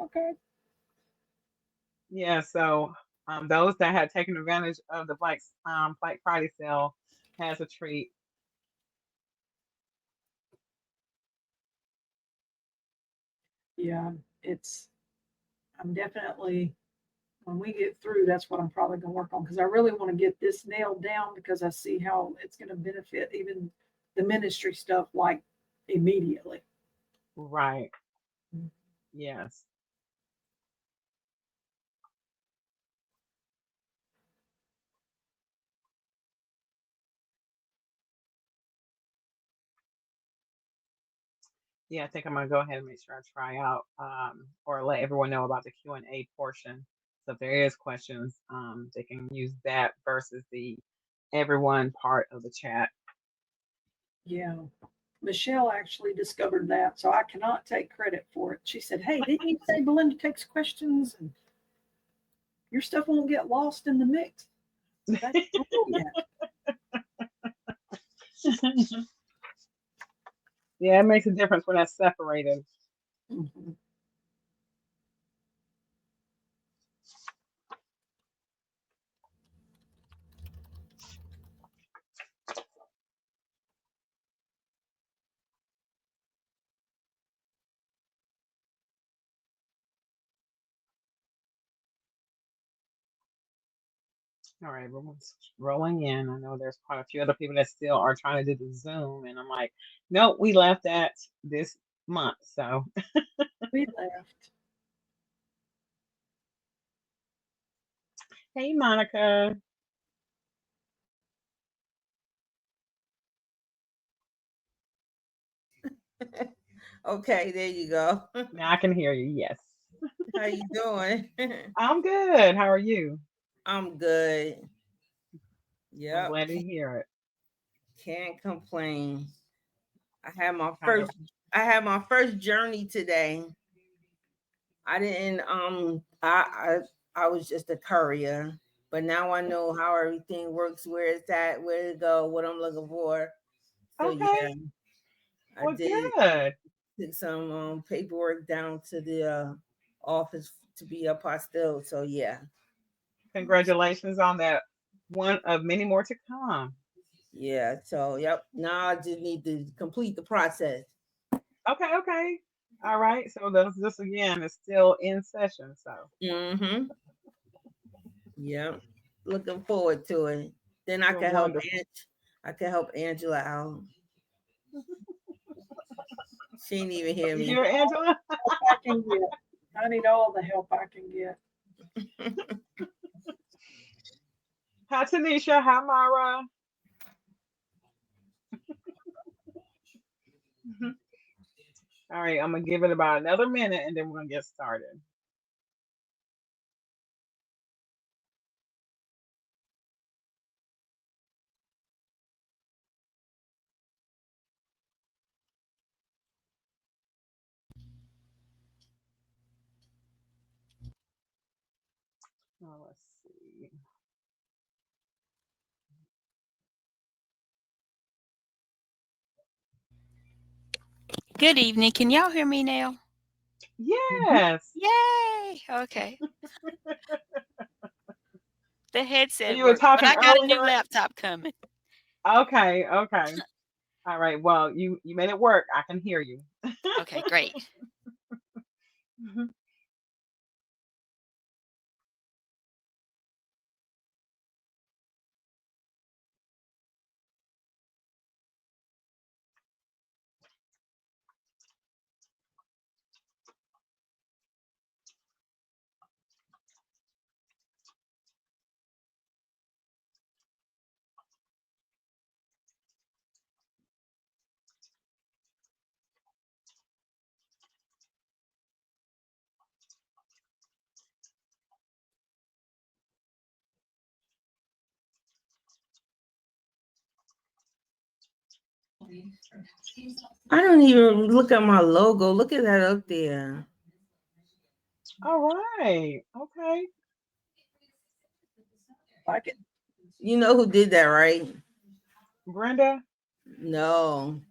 Okay. Yeah, so those that had taken advantage of the Black Friday sale has a treat. Yeah, I'm definitely, when we get through, that's what I'm probably going to work on, because I really want to get this nailed down, because I see how it's going to benefit even the ministry stuff, like immediately. Right. Yes. Yeah, I think I'm gonna go ahead and make sure I try out or let everyone know about the Q&A portion. So if there is questions, they can use that versus the everyone part of the chat. Yeah. Michelle actually discovered that, so I cannot take credit for it. She said, "Hey, didn't you say Belinda takes questions and your stuff won't get lost in the mix?" That's not yet. Yeah, it makes a difference when that's separated. Mhm. All right, everyone's rolling in. I know there's quite a few other people that still are trying to do the Zoom, and I'm like, nope, we left that this month. So We left. hey, Monica. Okay, there you go. Now I can hear you. Yes. How you doing? I'm good. How are you? I'm good. I'm Yep. glad to hear it. Can't complain. I had my Kind of. first journey today. I didn't I was just a courier, but now I know how everything works, where it's at, where to go, what I'm looking for. So Okay. yeah, I Well, did good. took some paperwork down to the office to be apostille. So yeah. Congratulations on that. One of many more to come. Yeah, so yep. Now I just need to complete the process. Okay, okay. All right. So this again is still in session. So Mm-hmm. Yep. Looking forward to it. Then I well, can help wonderful. I can help Angela out. She didn't even hear You me. hear Angela? Help I can get. I need all the help I can get. Hi, Tanisha. Hi, Myra. Mhm. All right. I'm gonna give it about another minute, and then we're gonna get started. Oh, let's see. Good evening. Can y'all hear me now? Yes. Yay! Okay. The So headset you were works, but talking I got a new earlier. laptop coming. Okay. Okay. All right. Well, you made it work. I can hear you. Okay, great. Mhm. I don't even look at my logo. Look at that up there. All right. Okay. Like it. You know who did that, right? Brenda. No,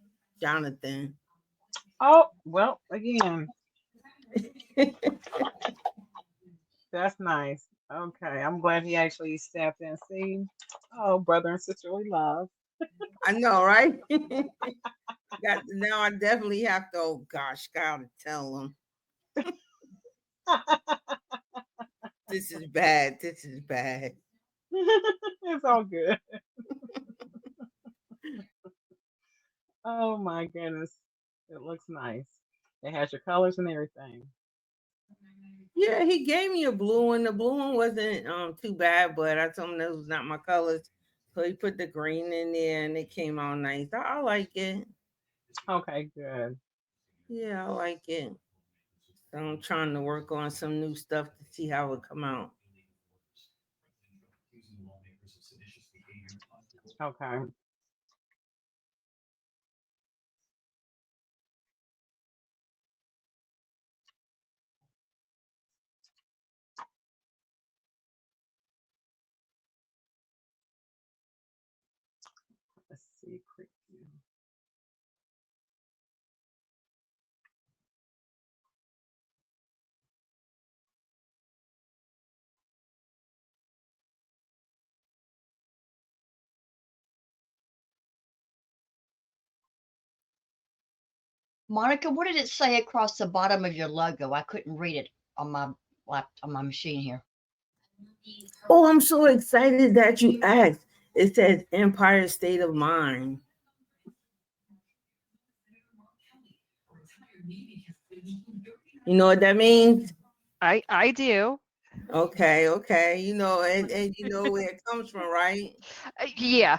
Jonathan. Oh, well, again, That's nice. Okay, I'm glad he actually stepped in. See, oh, brother and sisterly love. I know, right? Now I definitely have to. Oh gosh, gotta tell him this is bad. This is bad. It's all good. Oh my goodness, it looks nice. It has your colors and everything. Yeah, he gave me a blue one. The blue one wasn't too bad, but I told him that was not my colors. So he put the green in there and it came out nice. I like it. Okay, good. Yeah, I like it. So I'm trying to work on some new stuff to see how it come out. Okay. Let's see. Preview. Monica, what did it say across the bottom of your logo? I couldn't read it on my on my machine here. Oh, I'm so excited that you asked. It says Empire State of Mind. You know what that means? I do. Okay. You know, and you know where it comes from, right? Yeah.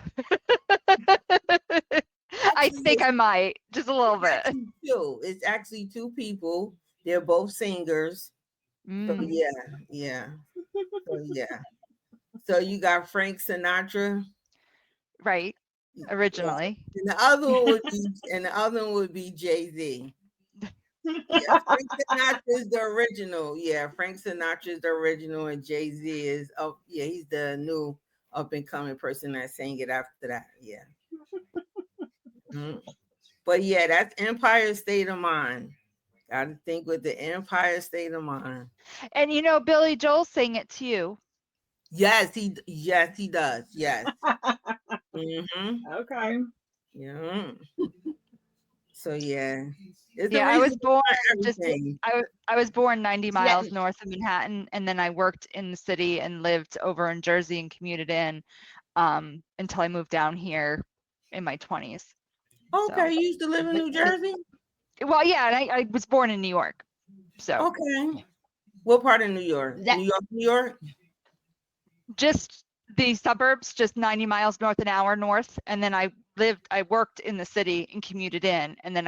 I Actually, think I might just a little bit. It's actually two people. They're both singers. So Mm, yeah. So yeah. So you got Frank Sinatra. right. Yeah. Originally. And the other one would be Jay-Z. Yeah, Frank Sinatra is the original. Yeah, Frank Sinatra is the original, and Jay-Z is he's the new up and coming person that sang it after that. Yeah. Mhm. But yeah, that's Empire State of Mind. Gotta think with the Empire State of Mind. And you know, Billy Joel sang it too. Yes, he does. Yes. Mm-hmm. Okay. Yeah. So yeah. It's the Yeah, I reason was born just everything. I was born 90 See that? miles north of Manhattan, and then I worked in the city and lived over in Jersey and commuted in until I moved down here in my 20s. Okay, you used to live in New Jersey? Well, yeah, and I was born in New York. So Okay. What part of New York? That New York? just the suburbs, just 90 miles north an hour north. And then I worked in the city and commuted in. And then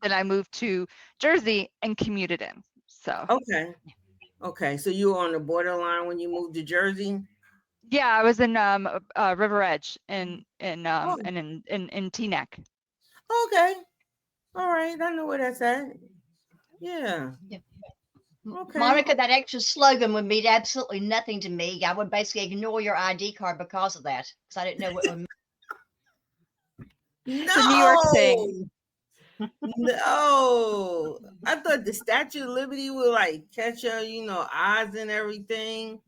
then I moved to Jersey and commuted in. So Okay. So you were on the borderline when you moved to Jersey? yeah, I was in River Edge and in Oh, Teaneck. okay. All right. I know where that's at. Yeah. Okay. Monica, that extra slogan would mean absolutely nothing to me. I would basically ignore your ID card because of that, because I didn't know what it would It's a New York thing. No. I thought the Statue of Liberty would like catch your, eyes and everything.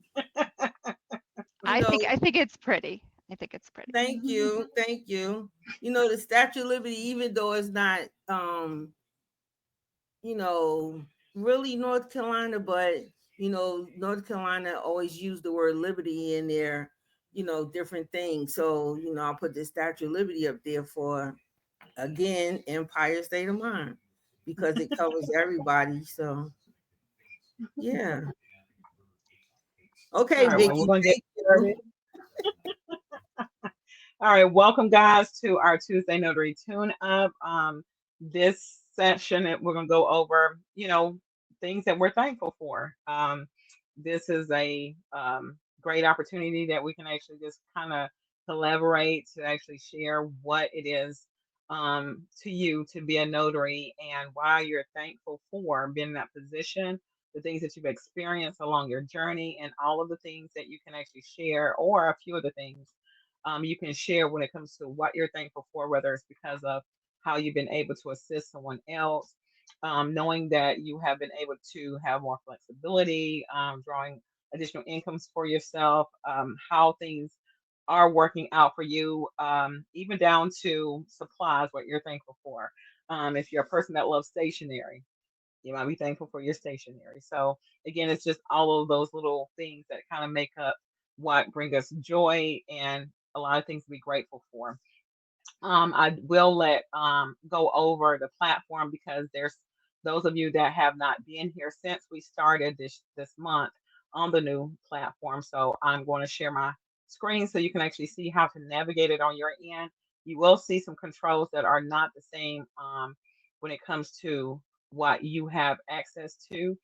I think it's pretty. I think it's pretty. Thank you. The Statue of Liberty, even though it's not really North Carolina, but North Carolina always used the word liberty in their, different things. So, I'll put the Statue of Liberty up there for, again, Empire State of Mind, because it covers everybody. So yeah. Okay, All right, Vicky. well, we're going to get Thank you. started. All right, welcome guys to our Tuesday Notary Tune-up. This session, we're going to go over, things that we're thankful for. This is a great opportunity that we can actually just kind of collaborate to actually share what it is to you to be a notary and why you're thankful for being in that position, the things that you've experienced along your journey, and all of the things that you can actually share, or a few of the things you can share when it comes to what you're thankful for, whether it's because of how you've been able to assist someone else, knowing that you have been able to have more flexibility, drawing additional incomes for yourself, how things are working out for you, even down to supplies, what you're thankful for. If you're a person that loves stationery, you might be thankful for your stationery. So again, it's just all of those little things that kind of make up what bring us joy and a lot of things to be grateful for. I will let go over the platform because there's those of you that have not been here since we started this month on the new platform. So I'm going to share my screen so you can actually see how to navigate it on your end. You will see some controls that are not the same when it comes to what you have access to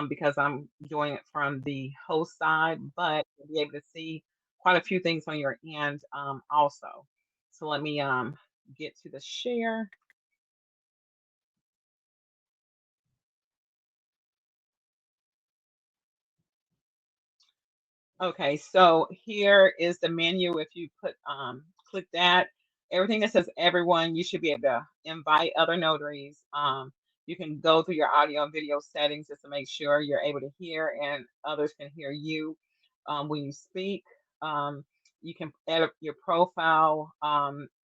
because I'm doing it from the host side, but you'll be able to see quite a few things on your end also. So let me get to the share. Okay, so here is the menu. If you click that, everything that says everyone, you should be able to invite other notaries. You can go through your audio and video settings just to make sure you're able to hear and others can hear you when you speak. You can edit your profile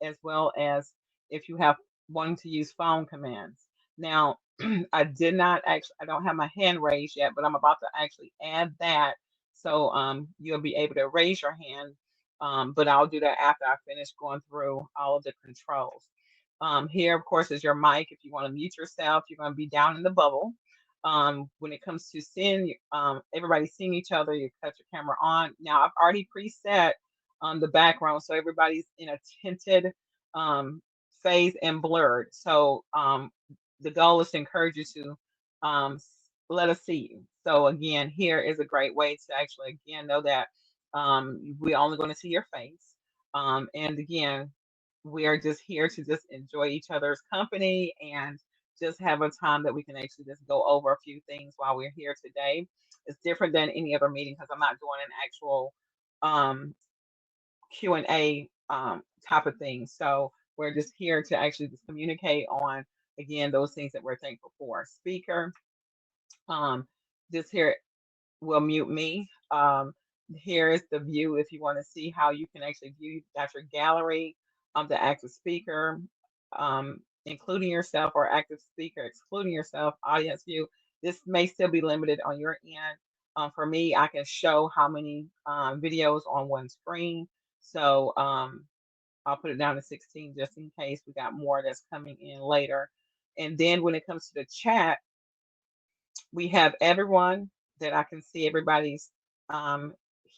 as well as if you have wanting to use phone commands. Now, I don't have my hand raised yet, but I'm about to actually add that. So you'll be able to raise your hand, but I'll do that after I finish going through all of the controls. Here, of course, is your mic. If you want to mute yourself, you're going to be down in the bubble. When it comes to seeing everybody seeing each other, you cut your camera on. Now, I've already preset the background, so everybody's in a tinted phase and blurred. So the goal is to encourage you to let us see you. So again, here is a great way to actually again know that we're only going to see your face. And again, we are just here to just enjoy each other's company and just have a time that we can actually just go over a few things while we're here today. It's different than any other meeting because I'm not doing an actual Q&A type of thing. So we're just here to actually just communicate on, again, those things that we're thankful for. Speaker, this here will mute me. Here is the view if you want to see how you can actually view that your gallery of the active speaker, including yourself, or active speaker excluding yourself, audience view. This may still be limited on your end. For me, I can show how many videos on one screen. So I'll put it down to 16 just in case we got more that's coming in later. And then when it comes to the chat, we have everyone that I can see everybody's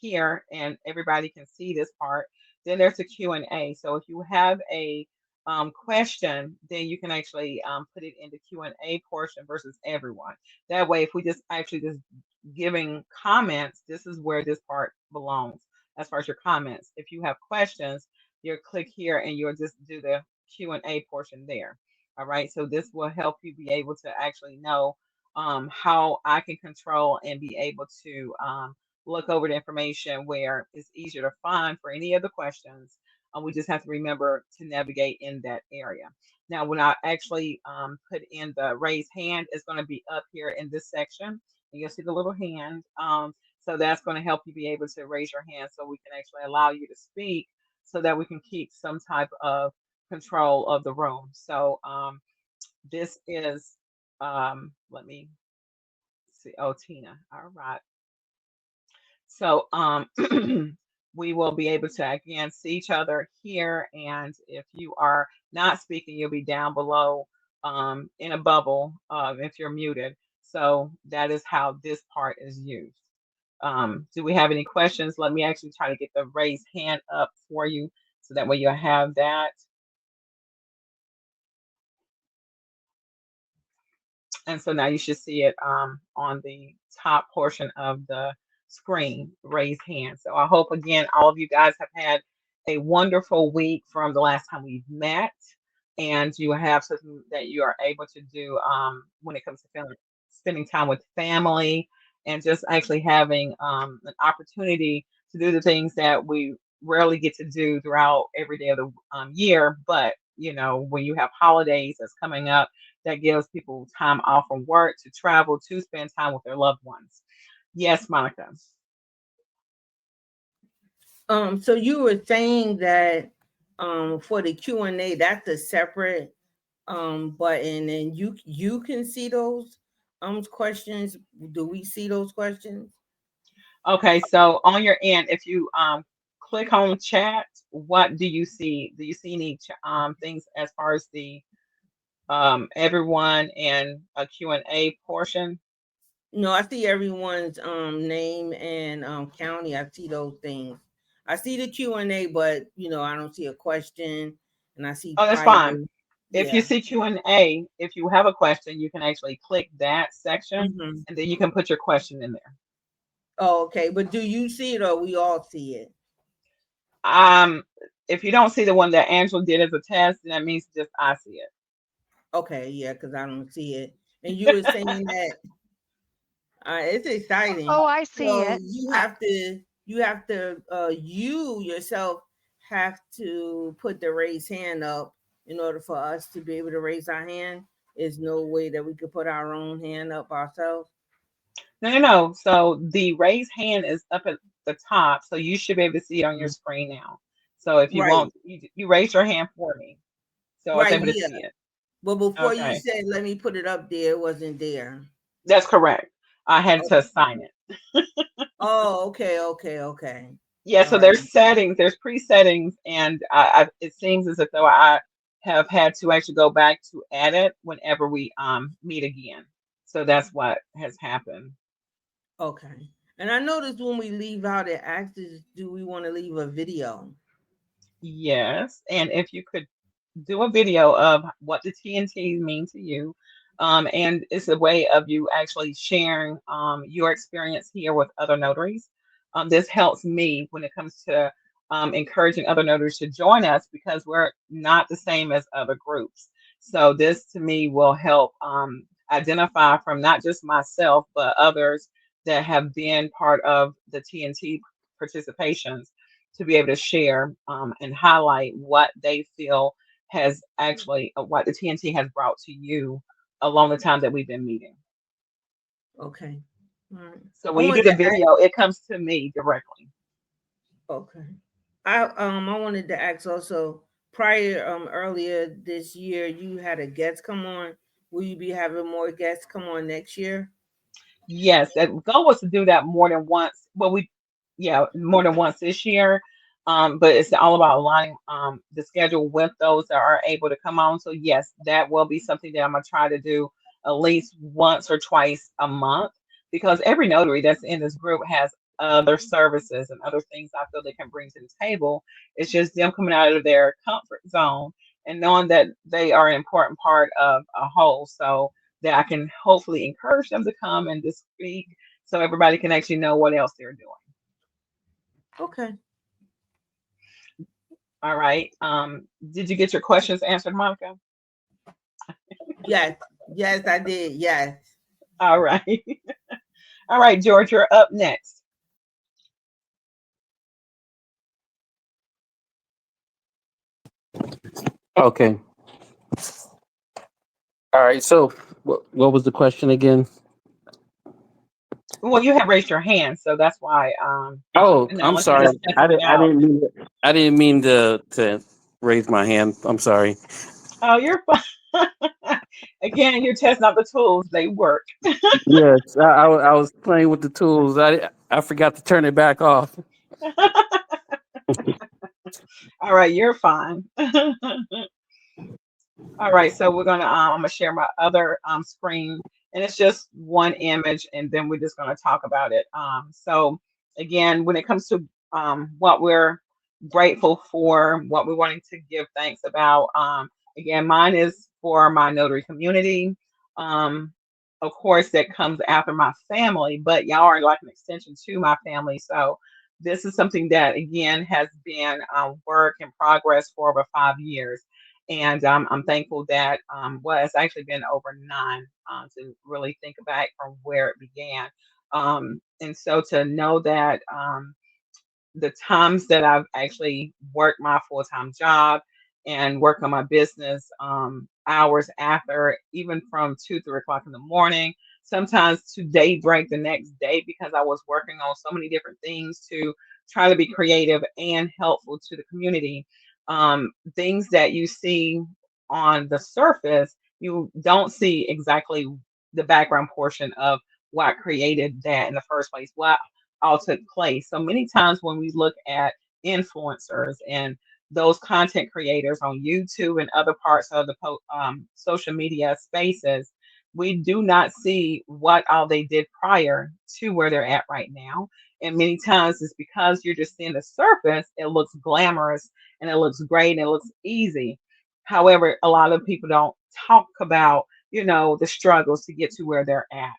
here and everybody can see this part. Then there's a Q&A. So if you have a question, then you can actually put it in the Q&A portion versus everyone. That way, if we just actually just giving comments, this is where this part belongs as far as your comments. If you have questions, you'll click here and you'll just do the Q&A portion there. All right, so this will help you be able to actually know how I can control and be able to look over the information where it's easier to find for any of the questions. We just have to remember to navigate in that area. Now, when I actually put in the raise hand, it's going to be up here in this section. And you'll see the little hand. So that's going to help you be able to raise your hand so we can actually allow you to speak so that we can keep some type of control of the room. So this is, let me see. Oh, Tina. All right. So we will be able to again see each other here. And if you are not speaking, you'll be down below in a bubble if you're muted. So that is how this part is used. Do we have any questions? Let me actually try to get the raised hand up for you so that way you'll have that. And so now you should see it on the top portion of the screen, raised hand. So I hope, again, all of you guys have had a wonderful week from the last time we've met, and you have something that you are able to do when it comes to spending time with family and just actually having an opportunity to do the things that we rarely get to do throughout every day of the year. But, you know, when you have holidays that's coming up, that gives people time off from work to travel to spend time with their loved ones. Yes, Monica. So you were saying that for the Q&A, that's a separate button, and you can see those questions. Do we see those questions? Okay, so on your end, if you click on chat, what do you see? Do you see any things as far as the everyone and a Q&A portion? No, I see everyone's name and county. I see those things. I see the Q&A, but I don't see a question, and I see Oh, that's private. fine. If you Yeah. see Q&A, if you have a question, you can actually click that section, Mhm. and then you can put your question in there. Oh, okay. But do you see it, or we all see it? If you don't see the one that Angela did as a test, then that means just I see it. Okay, yeah, because I don't see it. And you were saying that it's exciting. Oh, I see So it. you yourself have to put the raise hand up in order for us to be able to raise our hand. There's no way that we could put our own hand up ourselves. No. So the raise hand is up at the top, so you should be able to see it on your screen now. So if you Right. want, you raise your hand for me, so I was Right, able to yeah. see it. But before you Okay, said, let me put it up there, it wasn't there. that's correct. I had to Okay. assign it. Oh, okay. Yeah, All so right. there's settings, there's pre-settings, and it seems as if though I have had to actually go back to edit whenever we meet again. So that's what has happened. Okay. And I noticed when we leave out, it asks us, do we want to leave a video? Yes, and if you could do a video of what the TNTs mean to you, and it's a way of you actually sharing your experience here with other notaries. This helps me when it comes to encouraging other notaries to join us because we're not the same as other groups. So this to me will help identify from not just myself but others that have been part of the TNT participations to be able to share and highlight what they feel has actually what the TNT has brought to you along the time that we've been meeting. Okay. All right. So I when you do wanted the to video, it comes to me directly. Okay. I wanted to ask also, prior earlier this year, you had a guest come on. Will you be having more guests come on next year? Yes, that goal was to do that more than once. Well, more than once this year. But it's all about aligning the schedule with those that are able to come on. So yes, that will be something that I'm gonna try to do at least once or twice a month because every notary that's in this group has other services and other things I feel they can bring to the table. It's just them coming out of their comfort zone and knowing that they are an important part of a whole. So that I can hopefully encourage them to come and to speak so everybody can actually know what else they're doing. Okay. All right. Did you get your questions answered, Monica? Yes. Yes, I did. Yes. All right. All right, George, you're up next. Okay. All right. So, what was the question again? Well, you have raised your hand, so that's why. Oh, And I'm unless you're sorry. just testing it I out. didn't mean to raise my hand. I'm sorry. Oh, you're fine. Again, you're testing out the tools. They work. Yes, I was playing with the tools. I forgot to turn it back off. All right, you're fine. All right, so we're gonna I'm gonna share my other screen, and it's just one image, and then we're just gonna talk about it. So again, when it comes to what we're grateful for, what we're wanting to give thanks about, again, mine is for my notary community. Of course, that comes after my family, but y'all are like an extension to my family. So this is something that again has been work in progress for over 5 years and I'm thankful that well, it's actually been over 9 to really think back from where it began. And so to know that the times that I've actually worked my full-time job and work on my business hours after, even from 2, 3 o'clock in the morning. Sometimes to day break the next day because I was working on so many different things to try to be creative and helpful to the community. Things that you see on the surface, you don't see exactly the background portion of what created that in the first place, what all took place. So many times when we look at influencers and those content creators on YouTube and other parts of the social media spaces, we do not see what all they did prior to where they're at right now. And many times it's because you're just seeing the surface, it looks glamorous and it looks great and it looks easy. However, a lot of people don't talk about, the struggles to get to where they're at.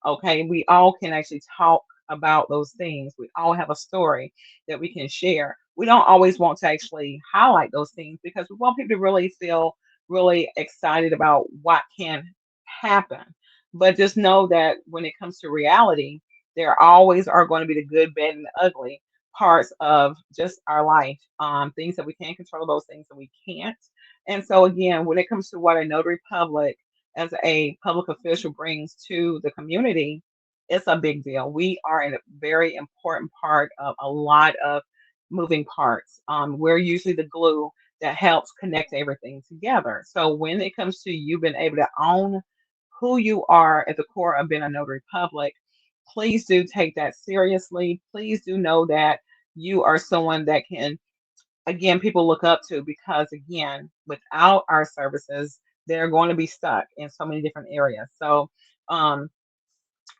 Okay. We all can actually talk about those things. We all have a story that we can share. We don't always want to actually highlight those things because we want people to really feel really excited about what can happen. But just know that when it comes to reality, there always are going to be the good, bad, and the ugly parts of just our life. Things that we can control, those things that we can't. And so again, when it comes to what a notary public as a public official brings to the community, it's a big deal. We are a very important part of a lot of moving parts. We're usually the glue that helps connect everything together. So when it comes to you being able to own who you are at the core of being a notary public, please do take that seriously. Please do know that you are someone that can, again, people look up to because, again, without our services, they're going to be stuck in so many different areas. So um,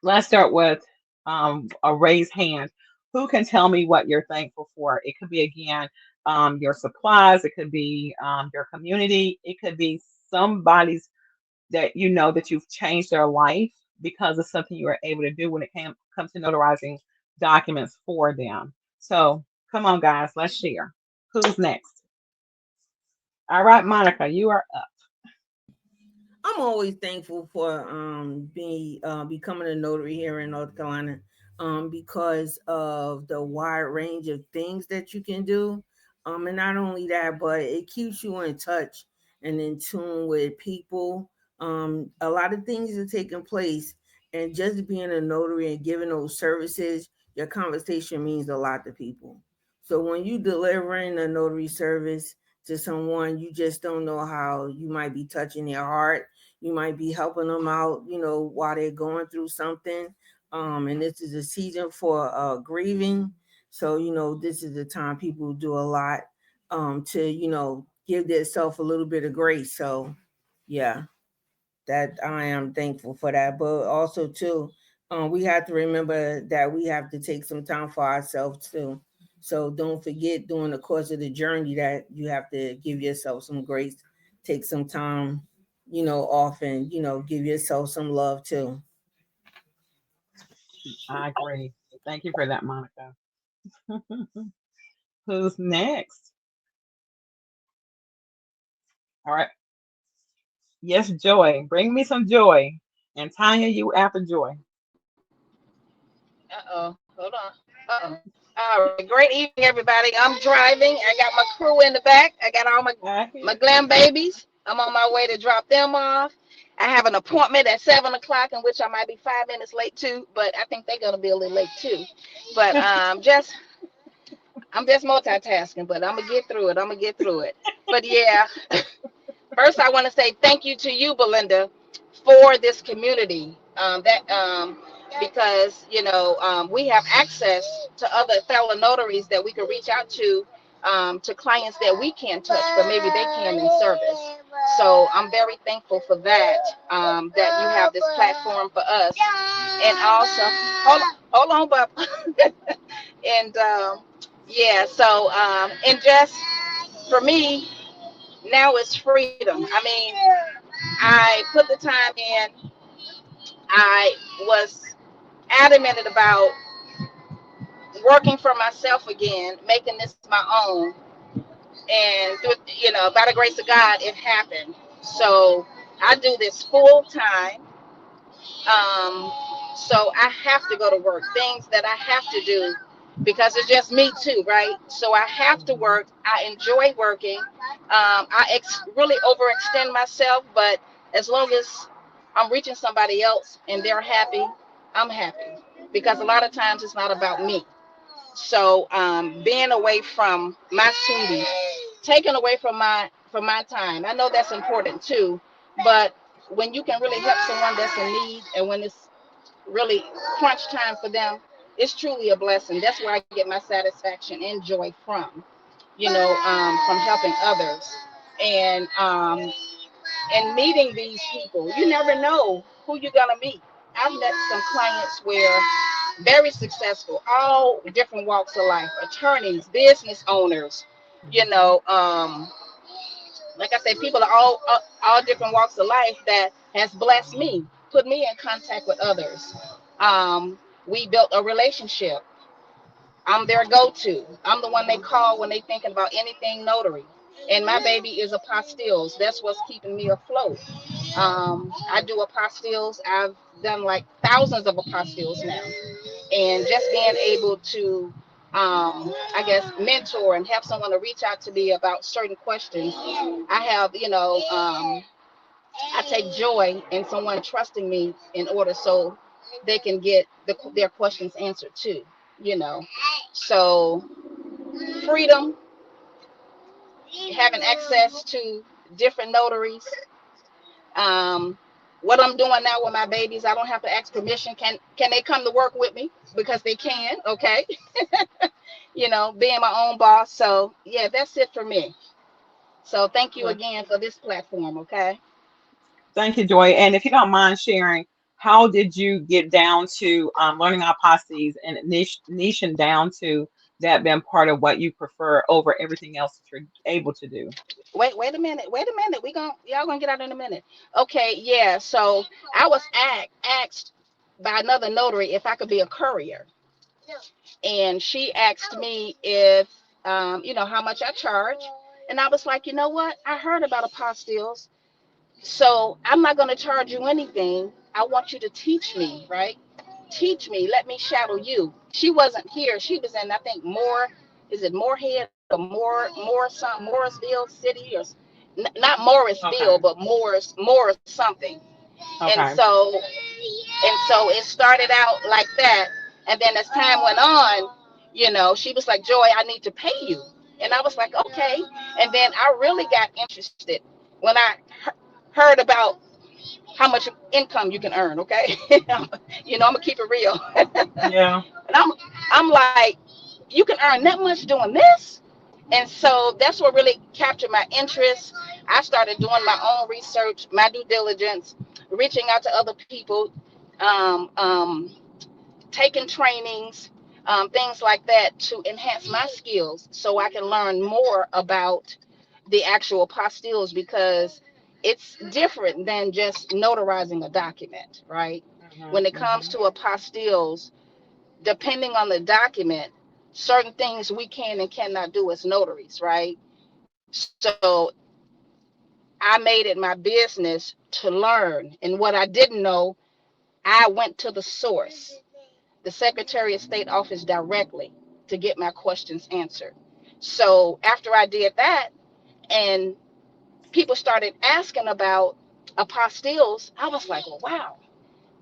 let's start with a raised hand. Who can tell me what you're thankful for? It could be, again, your supplies, it could be your community, it could be somebody's that that you've changed their life because of something you were able to do when it comes to notarizing documents for them. So come on, guys, let's share. Who's next? All right, Monica, you are up. I'm always thankful for becoming a notary here in North Carolina, because of the wide range of things that you can do. And not only that, but it keeps you in touch and in tune with people. A lot of things are taking place, and just being a notary and giving those services, your conversation means a lot to people. So when you delivering a notary service to someone, you just don't know how you might be touching their heart. You might be helping them out, while they're going through something. And this is a season for grieving. So, this is the time people do a lot to, give themselves a little bit of grace. So, yeah, that I am thankful for that. But also, too, we have to remember that we have to take some time for ourselves, too. So don't forget during the course of the journey that you have to give yourself some grace, take some time, off, and, give yourself some love, too. I agree. Thank you for that, Monica. Who's next? All right. Yes, Joy. Bring me some joy. And Tanya, you after Joy. Uh-oh. Hold on. Uh-oh. All right. Great evening, everybody. I'm driving. I got my crew in the back. I got all my glam babies. I'm on my way to drop them off. I have an appointment at 7 o'clock, in which I might be 5 minutes late too, but I think they're gonna be a little late too. But I'm just multitasking, but I'm gonna get through it. But yeah, first I want to say thank you to you, Belinda, for this community. Because we have access to other fellow notaries that we can reach out to clients that we can't touch, but maybe they can in service. So I'm very thankful for that. That you have this platform for us, and also hold on, Bob. And yeah, so and just for me now it's freedom. I mean, I put the time in. I was adamant about working for myself again, making this my own, and by the grace of God, it happened. So I do this full time. So I have to go to work. Things that I have to do because it's just me too, right? So I have to work. I enjoy working. Really overextend myself, but as long as I'm reaching somebody else and they're happy, I'm happy, because a lot of times it's not about me. So being away from my sweetie, taken away from my time, I know that's important too. But when you can really help someone that's in need, and when it's really crunch time for them, it's truly a blessing. That's where I get my satisfaction and joy from, from helping others. And meeting these people, you never know who you're gonna meet. I've met some clients where very successful, all different walks of life, attorneys, business owners, you Mhm. know, like I said, people are all different walks of life that has blessed me, put me in contact with others. We built a relationship. I'm their go-to. I'm the one they call when they thinking about anything notary. And my baby is apostilles. That's what's keeping me afloat. I do apostilles. I've done like thousands of apostilles now, and just being able to, I guess, mentor and have someone to reach out to me about certain questions. I have, I take joy in someone trusting me in order so they can get their questions answered too. You know, so freedom, having access to different notaries. Um, what I'm doing now with my babies, I don't have to ask permission. Can they come to work with me? Because they can. Okay. Being my own boss. So yeah, that's it for me. So thank you Well, again for this platform. Okay. thank you, Joy. And if you don't mind sharing, how did you get down to learning aposties and niching down to that being part of what you prefer over everything else that you're able to do? Wait a minute. Wait a minute. Y'all gonna get out in a minute. Okay. Yeah. So I was asked by another notary if I could be a courier, and she asked me if how much I charge, and I was like, you know what? I heard about apostilles. So I'm not going to charge you anything. I want you to teach me, right? Teach me. Let me shadow you. She wasn't here. She was in, I think, is it Moorhead or Morrisville City, or not Morrisville, Okay. but Morris something. And Okay. so it started out like that. And then as time went on, she was like, Joy, I need to pay you. And I was like, okay. And then I really got interested when I heard about how much income you can earn. Okay. I'm gonna keep it real. Yeah. And I'm like, you can earn that much doing this. And so that's what really captured my interest. I started doing my own research, my due diligence, reaching out to other people, um, um, taking trainings, things like that to enhance my skills so I can learn more about the actual apostilles, because it's different than just notarizing a document, right? When Mhm. it comes Mhm. to apostilles, depending on the document, certain things we can and cannot do as notaries, right? So I made it my business to learn. And what I didn't know, I went to the source, the Secretary of State office, directly to get my questions answered. So after I did that, and people started asking about apostilles, I was like, well, wow,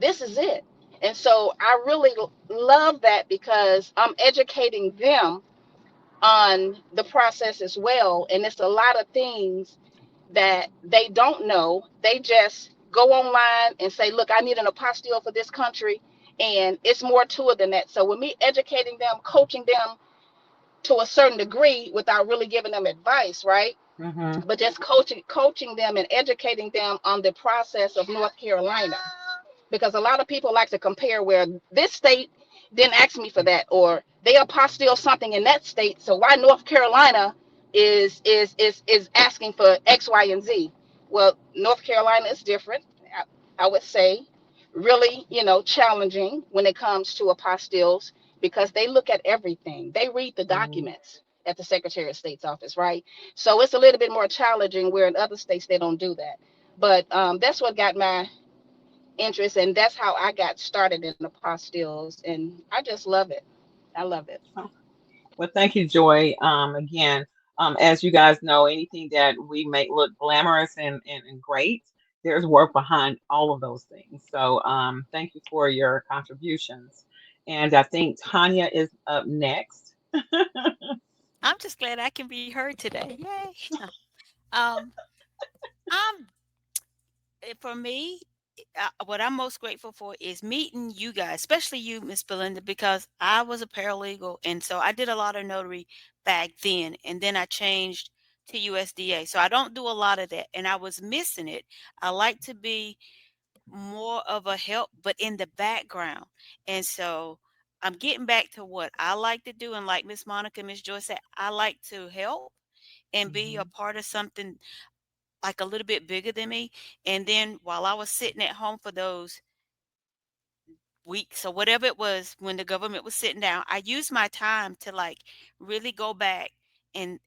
this is it. And so I really love that, because I'm educating them on the process as well. And it's a lot of things that they don't know. They just go online and say, look, I need an apostille for this country. And it's more to it than that. So with me educating them, coaching them to a certain degree without really giving them advice, right? Mhm. But just coaching them and educating them on the process of North Carolina, because a lot of people like to compare where this state didn't ask me for that, or they apostille something in that state, so why North Carolina is asking for X, Y, and Z. Well, North Carolina is different. I would say really, challenging when it comes to apostilles, because they look at everything. They read the Mhm. documents at the Secretary of State's office, right? So it's a little bit more challenging, where in other states they don't do that. But that's what got my interest, and that's how I got started in apostilles, and I just love it. I love it. Well, thank you, Joy. Again, as you guys know, anything that we make look glamorous and great, there's work behind all of those things. So thank you for your contributions. And I think Tanya is up next. I'm just glad I can be heard today. Yay. Um, I'm for me, what I'm most grateful for is meeting you guys, especially you, Miss Belinda, because I was a paralegal, and so I did a lot of notary back then, and then I changed to USDA. So I don't do a lot of that, and I was missing it. I like to be more of a help, but in the background, and so I'm getting back to what I like to do, and like Miss Monica, Miss Joy said, I like to help and be a Mhm. part of something like a little bit bigger than me. And then while I was sitting at home for those weeks or whatever it was when the government was sitting down, I used my time to like really go back and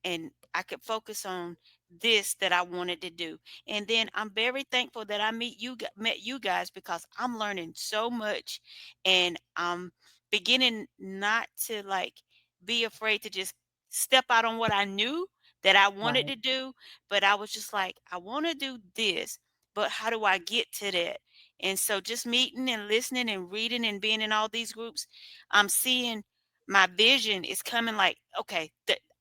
I could focus on this that I wanted to do. And then I'm very thankful that I met you guys because I'm learning so much, and I'm beginning not to like be afraid to just step out on what I knew that I wanted Right. to do, but I was just like, I want to do this, but how do I get to that? And so just meeting and listening and reading and being in all these groups, I'm seeing my vision is coming like, okay,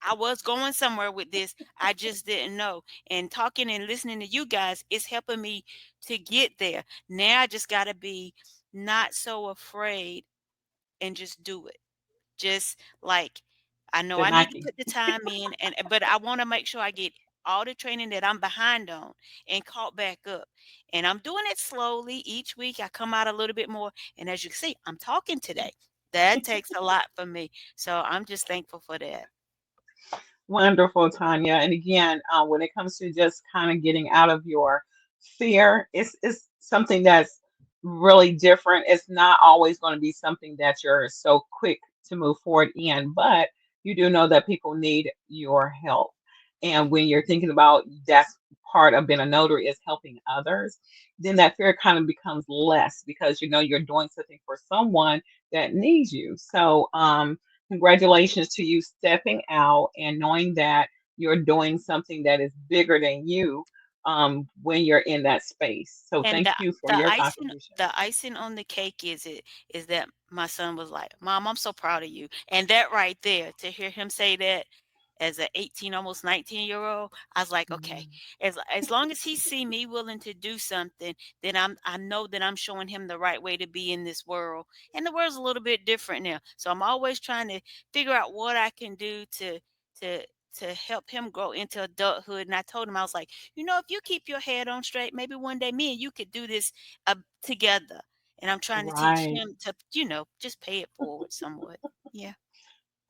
I was going somewhere with this. I just didn't know. And talking and listening to you guys is helping me to get there. Now I just got to be not so afraid and just do it. Just like I know The I need to Nike. put the time in, and but I want to make sure I get all the training that I'm behind on and caught back up. And I'm doing it slowly. Each week I come out a little bit more. And as you can see, I'm talking today. That takes a lot for me. So I'm just thankful for that. Wonderful, Tanya. And again, when it comes to just kind of getting out of your fear, it's something that's really different. It's not always going to be something that you're so quick to move forward in, but you do know that people need your help. And when you're thinking about that's part of being a notary is helping others, then that fear kind of becomes less because you know you're doing something for someone that needs you. So, congratulations to you stepping out and knowing that you're doing something that is bigger than you when you're in that space. So And thank you for your contribution. the icing on the cake is that my son was like, "Mom, I'm so proud of you." And that right there, to hear him say that as a 18, almost 19-year-old, I was like, okay, Mhm. as long as he see me willing to do something, then I know that I'm showing him the right way to be in this world. And the world's a little bit different now. So I'm always trying to figure out what I can do to to help him grow into adulthood. And I told him, I was like, if you keep your head on straight, maybe one day me and you could do this together. And I'm trying to teach Right. him to, just pay it forward somewhat. Yeah.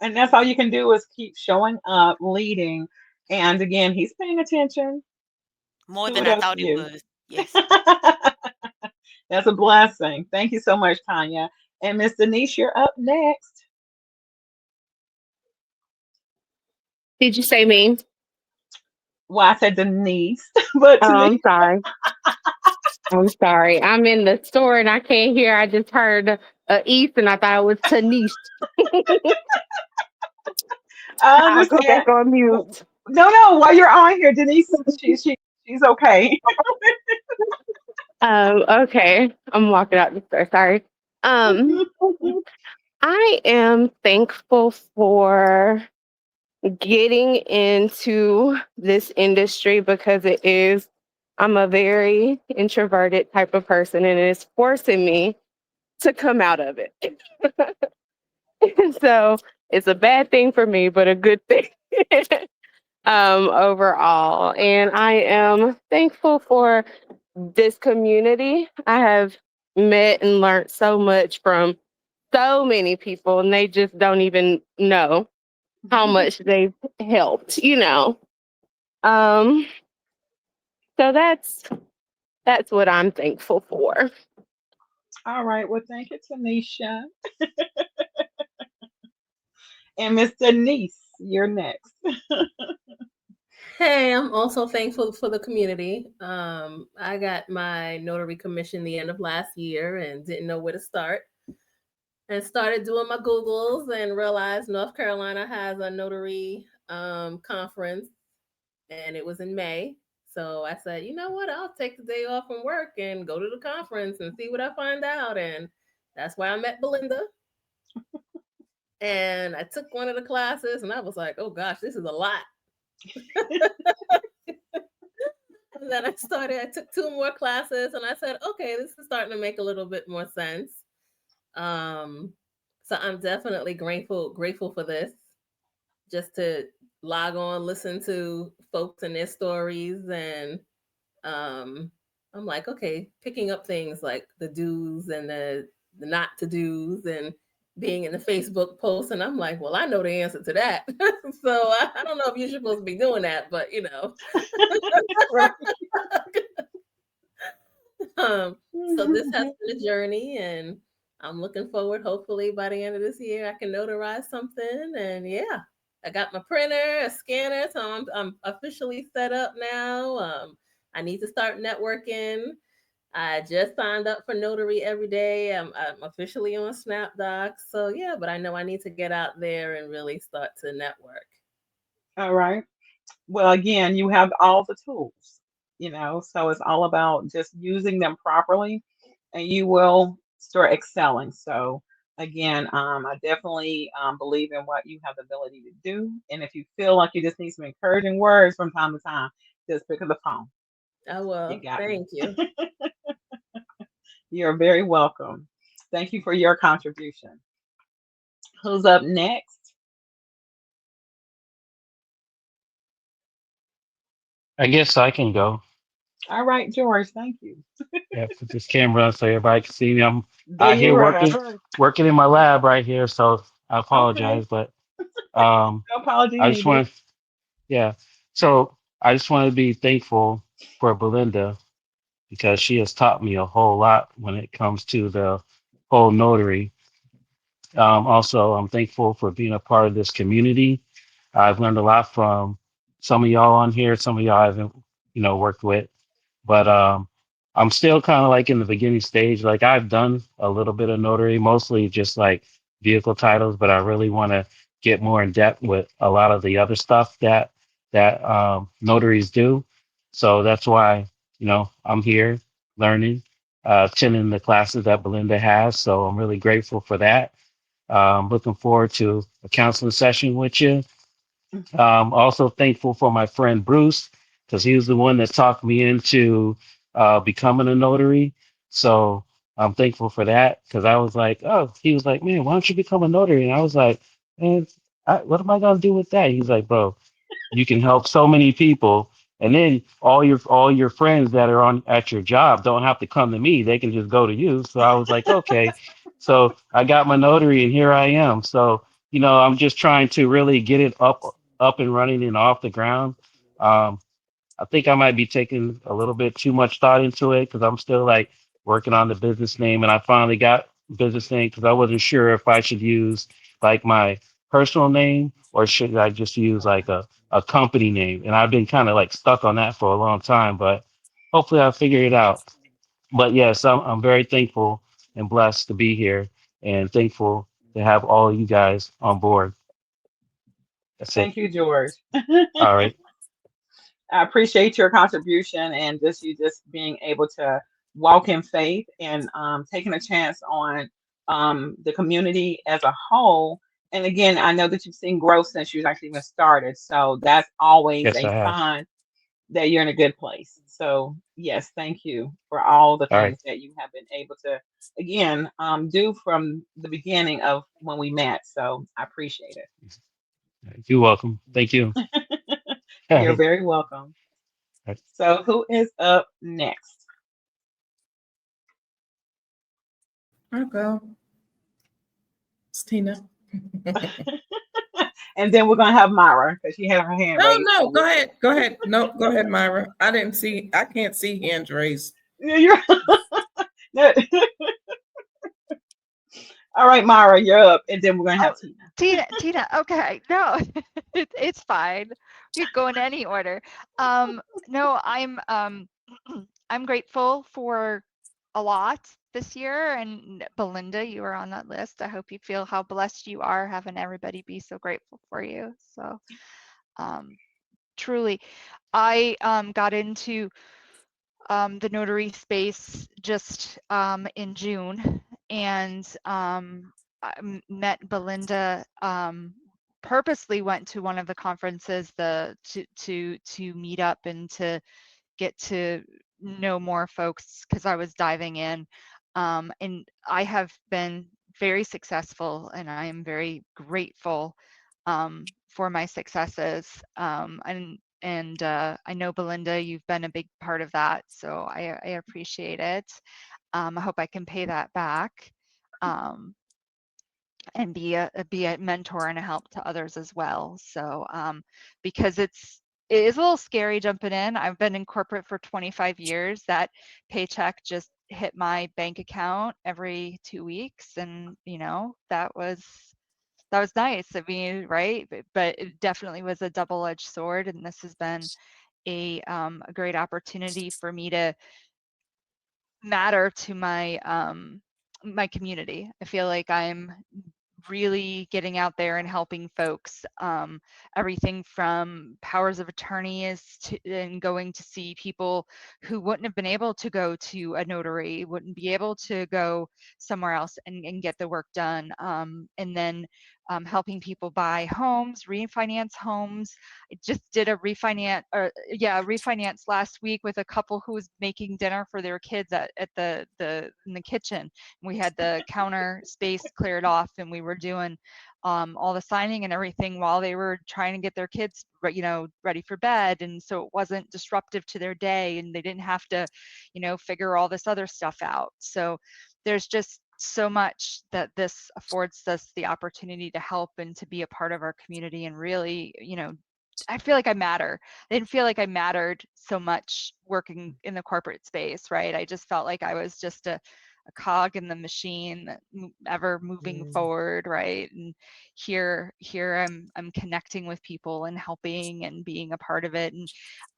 And that's all you can do is keep showing up, leading. And again, he's paying attention. More than I Kudos to thought it you. was. Yes. That's a blessing. Thank you so much, Tanya. And Miss Denise, you're up next. Did you say me? Well, I said Denise, but Oh, Denise. I'm sorry. I'm sorry. I'm in the store and I can't hear. I just heard East and I thought it was Tanish. I I'll go understand. back on mute. No, no. While you're on here, Denise, she's okay. Okay. I'm walking out the store. Sorry. Um, I am thankful for getting into this industry because I'm a very introverted type of person and it's forcing me to come out of it. So it's a bad thing for me, but a good thing overall. And I am thankful for this community. I have met and learned so much from so many people, and they just don't even know how much they've helped. Um, so that's what I'm thankful for. All right. Well, thank you, Tanisha. And Miss Denise, you're next. Hey, I'm also thankful for the community. I got my notary commission the end of last year and didn't know where to start. and started doing my Googles and realized North Carolina has a notary conference, and it was in May. So I said, you know what? I'll take the day off from work and go to the conference and see what I find out. And that's why I met Belinda. And I took one of the classes and I was like, oh gosh, this is a lot. And then I took 2 more classes and I said, okay, this is starting to make a little bit more sense. So I'm definitely grateful for this, just to log on, listen to folks and their stories. And I'm like, okay, picking up things like the do's and the not to do's, and being in the Facebook posts. And I'm like, well, I know the answer to that. So I don't know if you're supposed to be doing that, but you know. So this has been a journey, and I'm looking forward, hopefully by the end of this year, I can notarize something. And yeah, I got my printer, a scanner, so I'm officially set up now. I need to start networking. I just signed up for Notary Every Day. I'm officially on SnapDocs. So yeah, but I know I need to get out there and really start to network. All right. Well, again, you have all the tools, so it's all about just using them properly and you will start excelling. So again, I definitely believe in what you have the ability to do. And if you feel like you just need some encouraging words from time to time, just pick up the phone. Oh, well, You got thank you. You're very welcome. Thank you for your contribution. Who's up next? I guess I can go. All right, George, thank you. Yeah, put this camera on so everybody can see me. I'm There out here you are. working in my lab right here, so I Okay. apologize. But um, No apology I just needed. want to, yeah. So I just want to be thankful for Belinda because she has taught me a whole lot when it comes to the whole notary. Also, I'm thankful for being a part of this community. I've learned a lot from some of y'all on here. Some of y'all I haven't, worked with. But I'm still kind of like in the beginning stage. Like I've done a little bit of notary, mostly just like vehicle titles, but I really want to get more in depth with a lot of the other stuff that notaries do. So that's why I'm here learning, attending the classes that Belinda has. So I'm really grateful for that. Looking forward to a counseling session with you. Also thankful for my friend Bruce because he was the one that talked me into becoming a notary. So I'm thankful for that because I was like, oh, he was like, man, why don't you become a notary? And I was like, man, what am I gonna do with that? He's like, bro, you can help so many people, and then all your friends that are on at your job don't have to come to me; they can just go to you. So I was like, okay. So I got my notary, and here I am. So I'm just trying to really get it up and running and off the ground. Um, I think I might be taking a little bit too much thought into it because I'm still like working on the business name, and I finally got business name because I wasn't sure if I should use like my personal name or should I just use like a company name. And I've been kind of like stuck on that for a long time, but hopefully I'll figure it out. But yes, I'm very thankful and blessed to be here and thankful to have all of you guys on board. That's it. Thank you, George. All right. I appreciate your contribution and just you just being able to walk in faith and taking a chance on the community as a whole. And again, I know that you've seen growth since you've actually even started. So that's always Yes, a I have. sign that you're in a good place. So yes, thank you for all the All right. things that you have been able to again do from the beginning of when we met. So I appreciate it. You're welcome. Thank you. All You're right. very welcome. So who is up next? I'll go. It's Tina. And then we're gonna have Myra because she had her hand No, raised. no, go ahead. Go ahead. No, go ahead, Myra. I can't see hands raised. You're all right, Myra, you're up, and then we're gonna have Tina. Tina. Okay, no, it's fine. You go in any order. No, I'm I'm grateful for a lot this year. And Belinda, you were on that list. I hope you feel how blessed you are having everybody be so grateful for you. So truly, I got into the notary space just in June, and met Belinda. Purposely went to one of the conferences to meet up and to get to know more folks because I was diving in. And I have been very successful, and I am very grateful for my successes. And I know, Belinda, you've been a big part of that, so I appreciate it. I hope I can pay that back. And be a mentor and a help to others as well. So because it is a little scary jumping in. I've been in corporate for 25 years. That paycheck just hit my bank account every 2 weeks, and that was nice. I mean, right? But it definitely was a double-edged sword, and this has been a great opportunity for me to matter to my my community. I feel like I'm really getting out there and helping folks. Everything from powers of attorneys and going to see people who wouldn't have been able to go to a notary, wouldn't be able to go somewhere else and get the work done. And then helping people buy homes, refinance homes. I just did a refinance last week with a couple who was making dinner for their kids at the in the kitchen. We had the counter space cleared off, and we were doing all the signing and everything while they were trying to get their kids ready for bed, and so it wasn't disruptive to their day, and they didn't have to figure all this other stuff out. So there's just so much that this affords us the opportunity to help and to be a part of our community. And really, I feel like I matter. I didn't feel like I mattered so much working in the corporate space, right? I just felt like I was just a cog in the machine that ever moving forward, right? And here I'm connecting with people and helping and being a part of it. And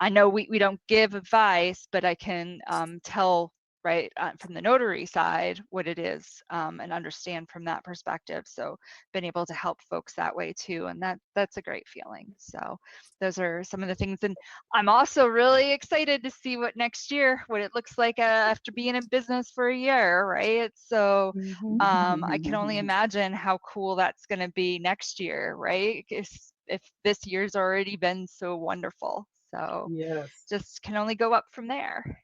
I know we don't give advice, but I can tell, right, from the notary side what it is, and understand from that perspective. So been able to help folks that way too, and that's a great feeling. So those are some of the things. And I'm also really excited to see what it looks like after being in business for a year, right? So I can only imagine how cool that's going to be next year, right? If this year's already been so wonderful. So Yes. just can only go up from there.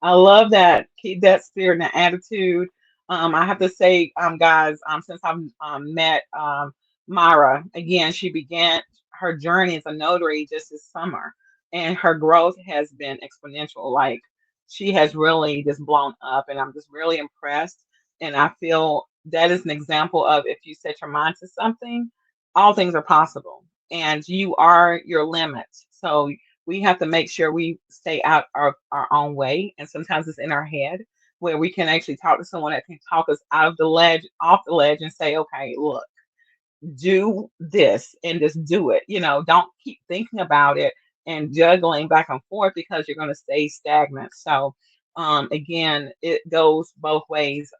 I love that. Keep that spirit and that attitude. I have to say, guys, since I've met Myra, again, she began her journey as a notary just this summer, and her growth has been exponential. Like, she has really just blown up, and I'm just really impressed. And I feel that is an example of, if you set your mind to something, all things are possible, and you are your limit. So we have to make sure we stay out of our own way. And sometimes it's in our head, where we can actually talk to someone that can talk us out of the ledge, off the ledge, and say, okay, look, do this and just do it. Don't keep thinking about it and juggling back and forth, because you're going to stay stagnant. So again, it goes both ways.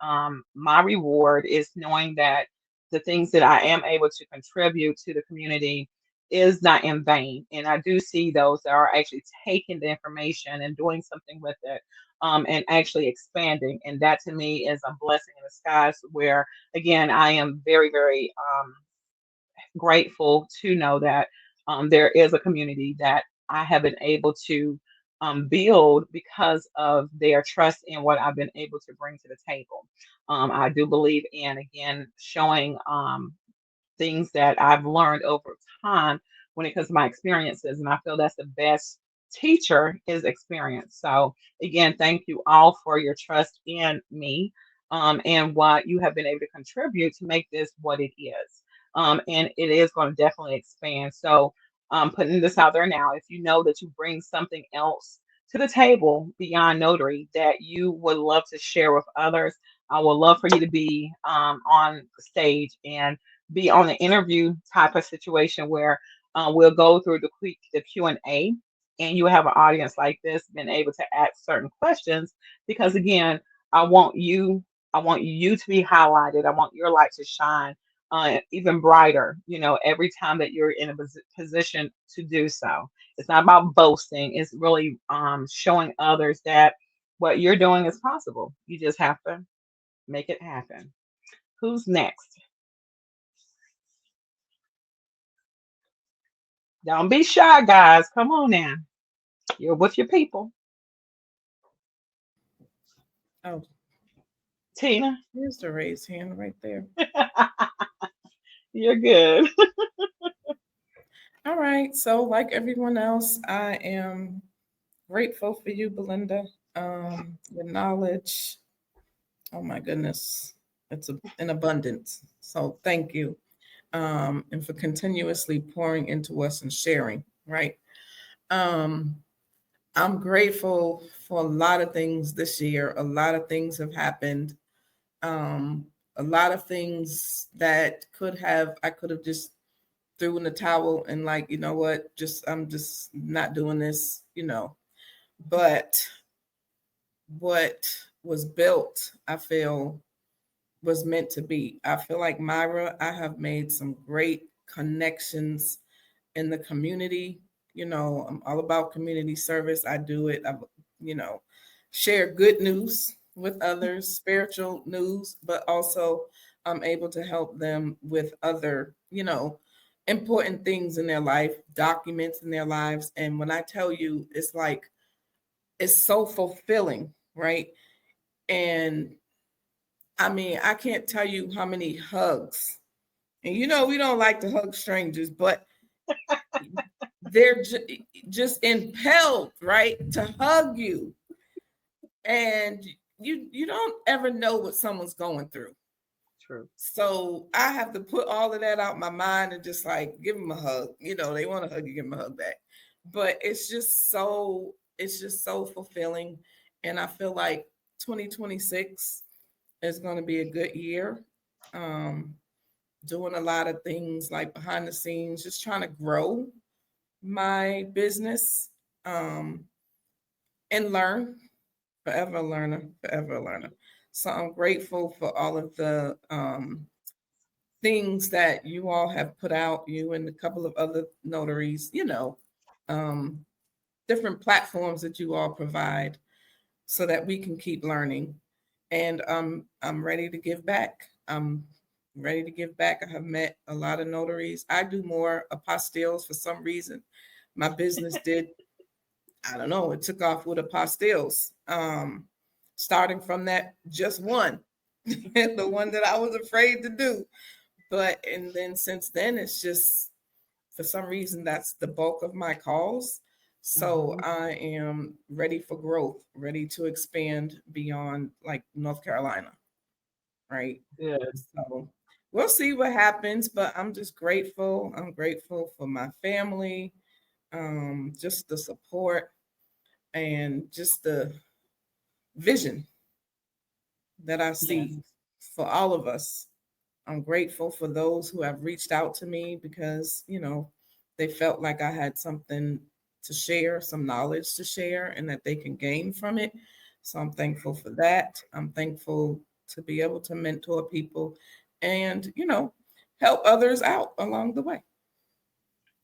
My reward is knowing that the things that I am able to contribute to the community is not in vain. And I do see those that are actually taking the information and doing something with it, and actually expanding. And that to me is a blessing in disguise, where again, I am very, very grateful to know that there is a community that I have been able to build because of their trust in what I've been able to bring to the table. I do believe in, again, showing things that I've learned over time when it comes to my experiences. And I feel that's the best teacher is experience. So again, thank you all for your trust in me, and what you have been able to contribute to make this what it is. And it is going to definitely expand. So putting this out there now, if you know that you bring something else to the table beyond notary that you would love to share with others, I would love for you to be on stage and be on an interview type of situation, where we'll go through the Q&A, and you have an audience like this, being able to ask certain questions, because again, I want you, I want you to be highlighted. I want your light to shine even brighter, every time that you're in a position to do so. It's not about boasting. It's really showing others that what you're doing is possible. You just have to make it happen. Who's next? Don't be shy, guys. Come on now. You're with your people. Oh, Tina, here's the raised hand right there. you're good. All right. So, like everyone else, I am grateful for you, Belinda. Your knowledge. Oh my goodness, it's in abundance. So, thank you, and for continuously pouring into us and sharing. Right. Um, I'm grateful for a lot of things this year. A lot of things have happened. Um, a lot of things that I could have just threw in the towel and like, you know what, I'm just not doing this, But what was built, I feel, was meant to be. I feel like Myra, I have made some great connections in the community. I'm all about community service. I do it. You know, share good news with others, spiritual news, but also I'm able to help them with other, important things in their life, documents in their lives. And when I tell you, it's like, it's so fulfilling, right? And I mean, I can't tell you how many hugs. And we don't like to hug strangers, but they're just impelled, right, to hug you. And you don't ever know what someone's going through. True. So I have to put all of that out my mind and just like give them a hug. They want to hug you, give them a hug back. But it's just so fulfilling. And I feel like 2026 is going to be a good year. Doing a lot of things like behind the scenes, just trying to grow my business, and learn. Forever a learner, forever a learner. So I'm grateful for all of the things that you all have put out, you and a couple of other notaries, um, different platforms that you all provide so that we can keep learning. And I'm ready to give back. I'm ready to give back. I have met a lot of notaries. I do more apostilles for some reason. My business did, I don't know, it took off with apostilles. Starting from that just one, the one that I was afraid to do. And then since then, it's just, for some reason, that's the bulk of my calls. So I am ready for growth, ready to expand beyond like North Carolina. Right. Good. So we'll see what happens, but I'm just grateful. I'm grateful for my family, just the support and just the vision that I see Yes. for all of us. I'm grateful for those who have reached out to me because, they felt like I had something to share, some knowledge to share, and that they can gain from it. So I'm thankful for that. I'm thankful to be able to mentor people and, help others out along the way.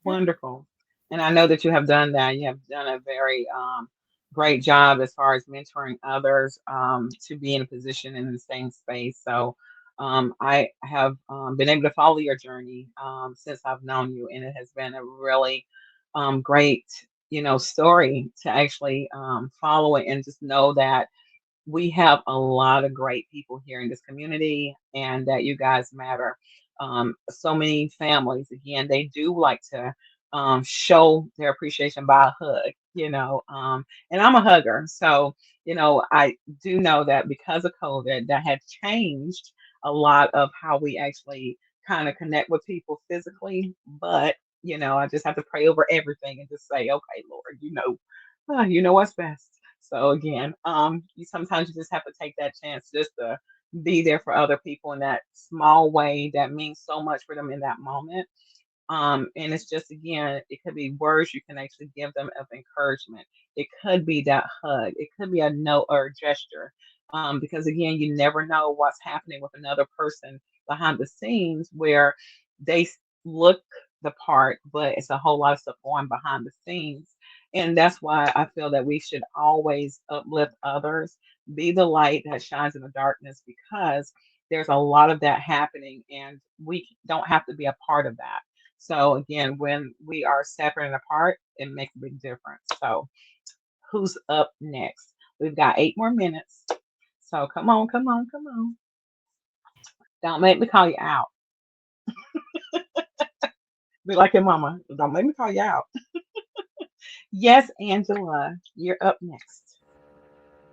Wonderful. And I know that you have done that. You have done a very great job as far as mentoring others to be in a position in the same space. So I have been able to follow your journey since I've known you, and it has been a really great, story to actually follow it and just know that we have a lot of great people here in this community and that you guys matter. So many families, again, they do like to show their appreciation by a hug, and I'm a hugger. So, I do know that because of COVID, that had changed a lot of how we actually kind of connect with people physically. But, I just have to pray over everything and just say, okay, Lord, you know what's best. So again, you sometimes you just have to take that chance just to be there for other people in that small way that means so much for them in that moment. And it's just, again, it could be words you can actually give them of encouragement. It could be that hug. It could be a note or a gesture. Because again, you never know what's happening with another person behind the scenes where they look the part, but it's a whole lot of stuff going behind the scenes. And that's why I feel that we should always uplift others, be the light that shines in the darkness, because there's a lot of that happening and we don't have to be a part of that. So again, when we are separate and apart, it makes a big difference. So who's up next? We've got 8 more minutes. So come on, come on, come on. Don't make me call you out. Be like your mama. Don't make me call you out. Yes, Angela, you're up next.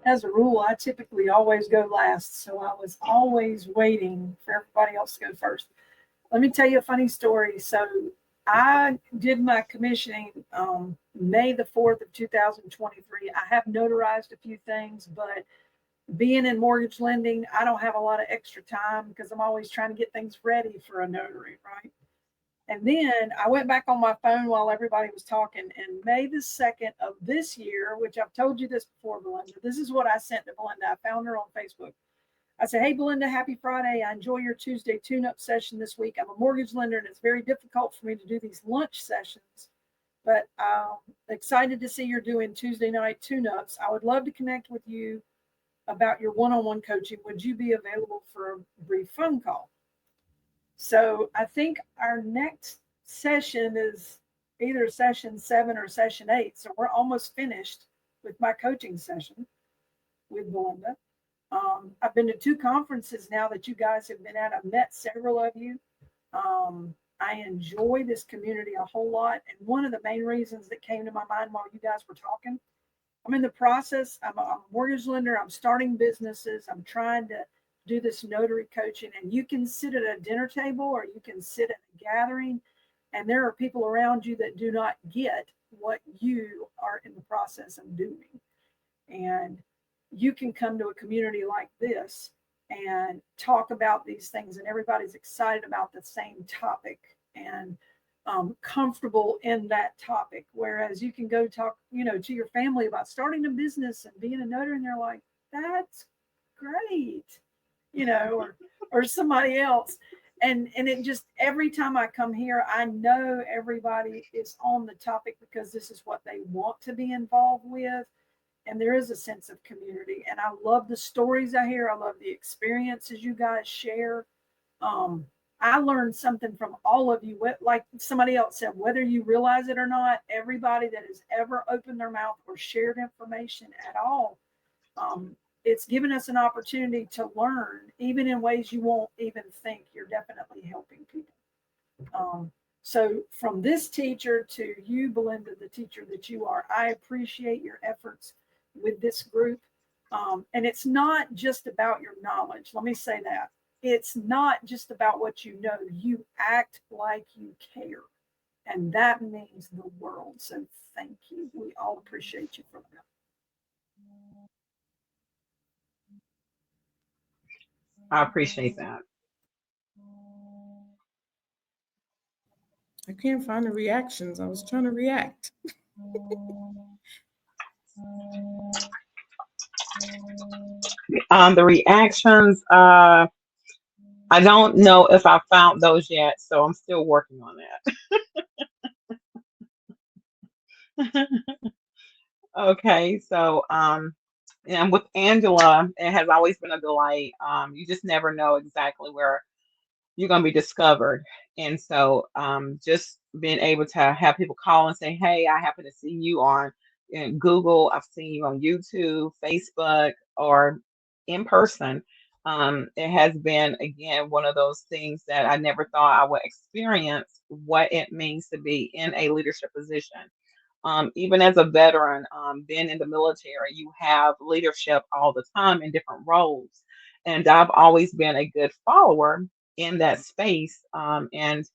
As a rule, I typically always go last, so I was always waiting for everybody else to go first. Let me tell you a funny story. So I did my commissioning May the 4th of 2023. I have notarized a few things, but being in mortgage lending, I don't have a lot of extra time because I'm always trying to get things ready for a notary, right? And then I went back on my phone while everybody was talking, and May the 2nd of this year, which I've told you this before, Belinda, this is what I sent to Belinda. I found her on Facebook. I said, hey, Belinda, happy Friday. I enjoy your Tuesday tune-up session this week. I'm a mortgage lender, and it's very difficult for me to do these lunch sessions, but I'm excited to see you're doing Tuesday night tune-ups. I would love to connect with you about your one-on-one coaching. Would you be available for a brief phone call? So I think our next session is either session 7 or session 8. So we're almost finished with my coaching session with Belinda. I've been to 2 conferences now that you guys have been at. I've met several of you. I enjoy this community a whole lot. And one of the main reasons that came to my mind while you guys were talking, I'm in the process. I'm a mortgage lender. I'm starting businesses. I'm trying to do this notary coaching, and you can sit at a dinner table or you can sit at a gathering, and there are people around you that do not get what you are in the process of doing. And you can come to a community like this and talk about these things, and everybody's excited about the same topic and comfortable in that topic. Whereas you can go talk, to your family about starting a business and being a notary, and they're like, that's great. Or somebody else. And it just, every time I come here, I know everybody is on the topic because this is what they want to be involved with. And there is a sense of community. And I love the stories I hear. I love the experiences you guys share. I learned something from all of you. Like somebody else said, whether you realize it or not, everybody that has ever opened their mouth or shared information at all, it's given us an opportunity to learn, even in ways you won't even think. You're definitely helping people. So from this teacher to you, Belinda, the teacher that you are, I appreciate your efforts with this group. And it's not just about your knowledge. Let me say that. It's not just about what you know. You act like you care. And that means the world. So thank you. We all appreciate you for that. I appreciate that. I can't find the reactions. I was trying to react. The reactions, I don't know if I found those yet, so I'm still working on that. Okay, so and with Angela, it has always been a delight. You just never know exactly where you're going to be discovered. And so just being able to have people call and say, hey, I happen to see you on Google. I've seen you on YouTube, Facebook, or in person. It has been, again, one of those things that I never thought I would experience what it means to be in a leadership position. Even as a veteran, being in the military, you have leadership all the time in different roles. And I've always been a good follower in that space. And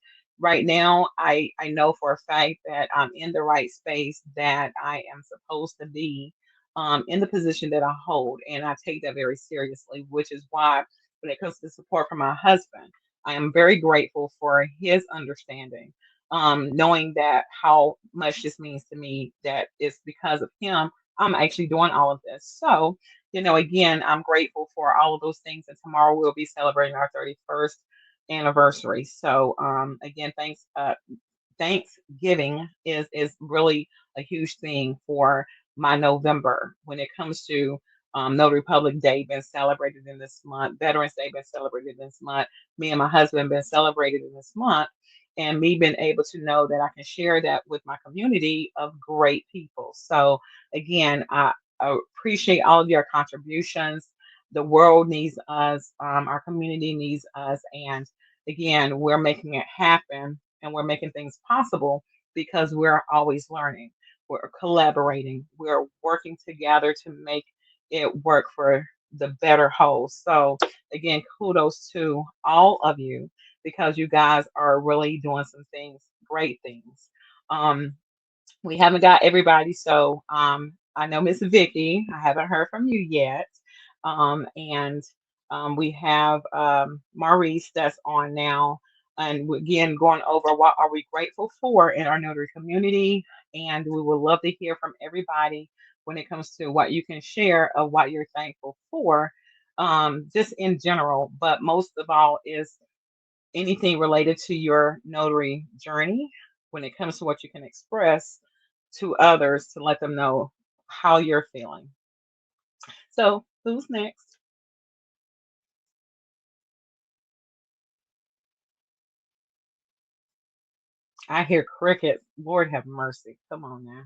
right now, I know for a fact that I'm in the right space that I am supposed to be in the position that I hold. And I take that very seriously, which is why when it comes to support from my husband, I am very grateful for his understanding knowing that how much this means to me, that it's because of him I'm actually doing all of this. So, again, I'm grateful for all of those things. And tomorrow we'll be celebrating our 31st anniversary. So, again, Thanksgiving is really a huge thing for my November when it comes to Notary Public Day being celebrated in this month, Veterans Day being celebrated this month, me and my husband been celebrated in this month, and me being able to know that I can share that with my community of great people. So again, I appreciate all of your contributions. The world needs us, our community needs us, and again, we're making it happen and we're making things possible because we're always learning. We're collaborating. We're working together to make it work for the better whole. So again, kudos to all of you because you guys are really doing some things, great things. We haven't got everybody, so I know Miss Vicky. I haven't heard from you yet, and we have Maurice that's on now, and again going over what are we grateful for in our notary community, and we would love to hear from everybody when it comes to what you can share of what you're thankful for, just in general, but most of all is anything related to your notary journey when it comes to what you can express to others to let them know how you're feeling. So, who's next? I hear crickets. Lord have mercy. Come on now.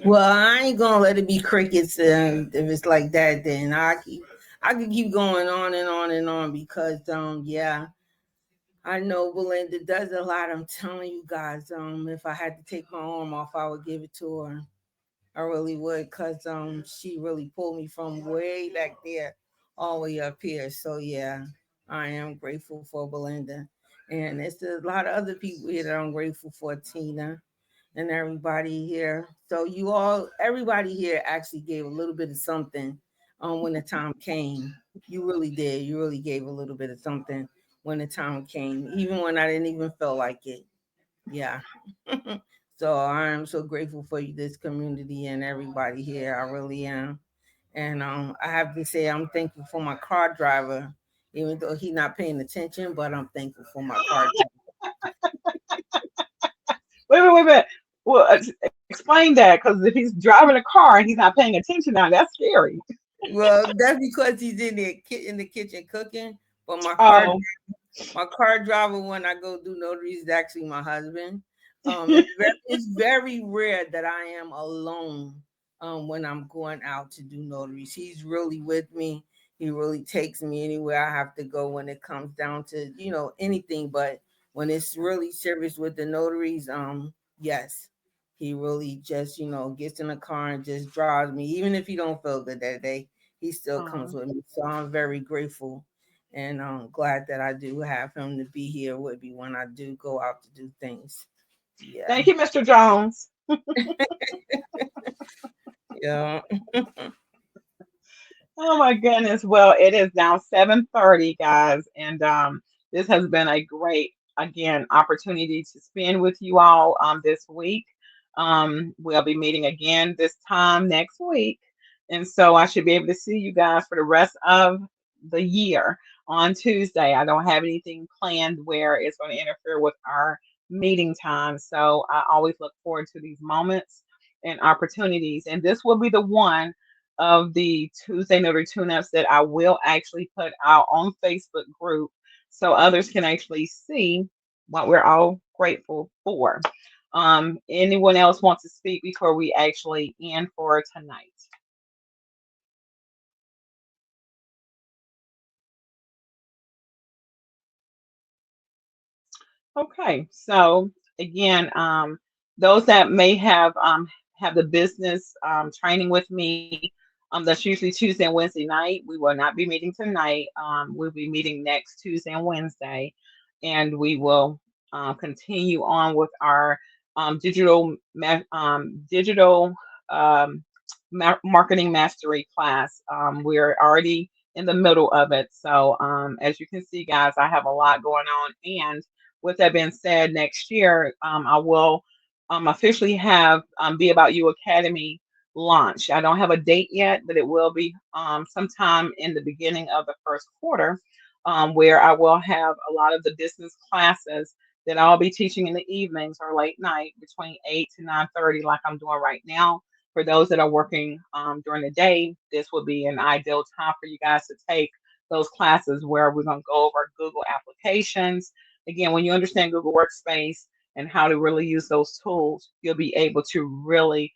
Well, I ain't gonna let it be crickets. If it's like that, then I can keep going on and on and on because yeah, I know Belinda does a lot. I'm telling you guys, if I had to take my arm off, I would give it to her. I really would, cause she really pulled me from way back there all the way up here. So yeah, I am grateful for Belinda, and it's a lot of other people here that I'm grateful for, Tina and everybody here. So everybody here actually gave a little bit of something when the time came. You really did. You really gave a little bit of something when the time came, even when I didn't even feel like it. Yeah. So I'm so grateful for this community and everybody here. I really am. And I have to say I'm thankful for my car driver, even though he's not paying attention, but I'm thankful for my car driver. Wait. Well, explain that, because if he's driving a car and he's not paying attention now, that's scary. Well, that's because he's in the kitchen cooking. But my car driver, when I go do notaries, is actually my husband. It's very rare that I am alone when I'm going out to do notaries. He's really with me. He really takes me anywhere I have to go when it comes down to anything. But when it's really serious with the notaries, yes, he really just gets in the car and just drives me. Even if he don't feel good that day, he still comes with me. So I'm very grateful. And I'm glad that I do have him to be here with me when I do go out to do things. Yeah. Thank you, Mr. Jones. Yeah. Oh my goodness. Well, it is now 7:30, guys, and this has been a great, again, opportunity to spend with you all this week. We'll be meeting again this time next week, and so I should be able to see you guys for the rest of the year on Tuesday. I don't have anything planned where it's going to interfere with our meeting time, so I always look forward to these moments and opportunities, and this will be the one of the Tuesday Notary Tune-ups that I will actually put out on Facebook group so others can actually see what we're all grateful for. Anyone else want to speak before we actually end for tonight? Okay, so again, those that may have the business training with me, that's usually Tuesday and Wednesday night. We will not be meeting tonight. We'll be meeting next Tuesday and Wednesday, and we will continue on with our digital marketing mastery class. We're already in the middle of it, so as you can see, guys, I have a lot going on, and with that being said, next year I will officially have Be About You Academy launch. I don't have a date yet, but it will be sometime in the beginning of the first quarter, where I will have a lot of the business classes that I'll be teaching in the evenings or late night between 8 to 9:30, like I'm doing right now. For those that are working during the day, this will be an ideal time for you guys to take those classes where we're going to go over Google applications. Again, when you understand Google Workspace and how to really use those tools, you'll be able to really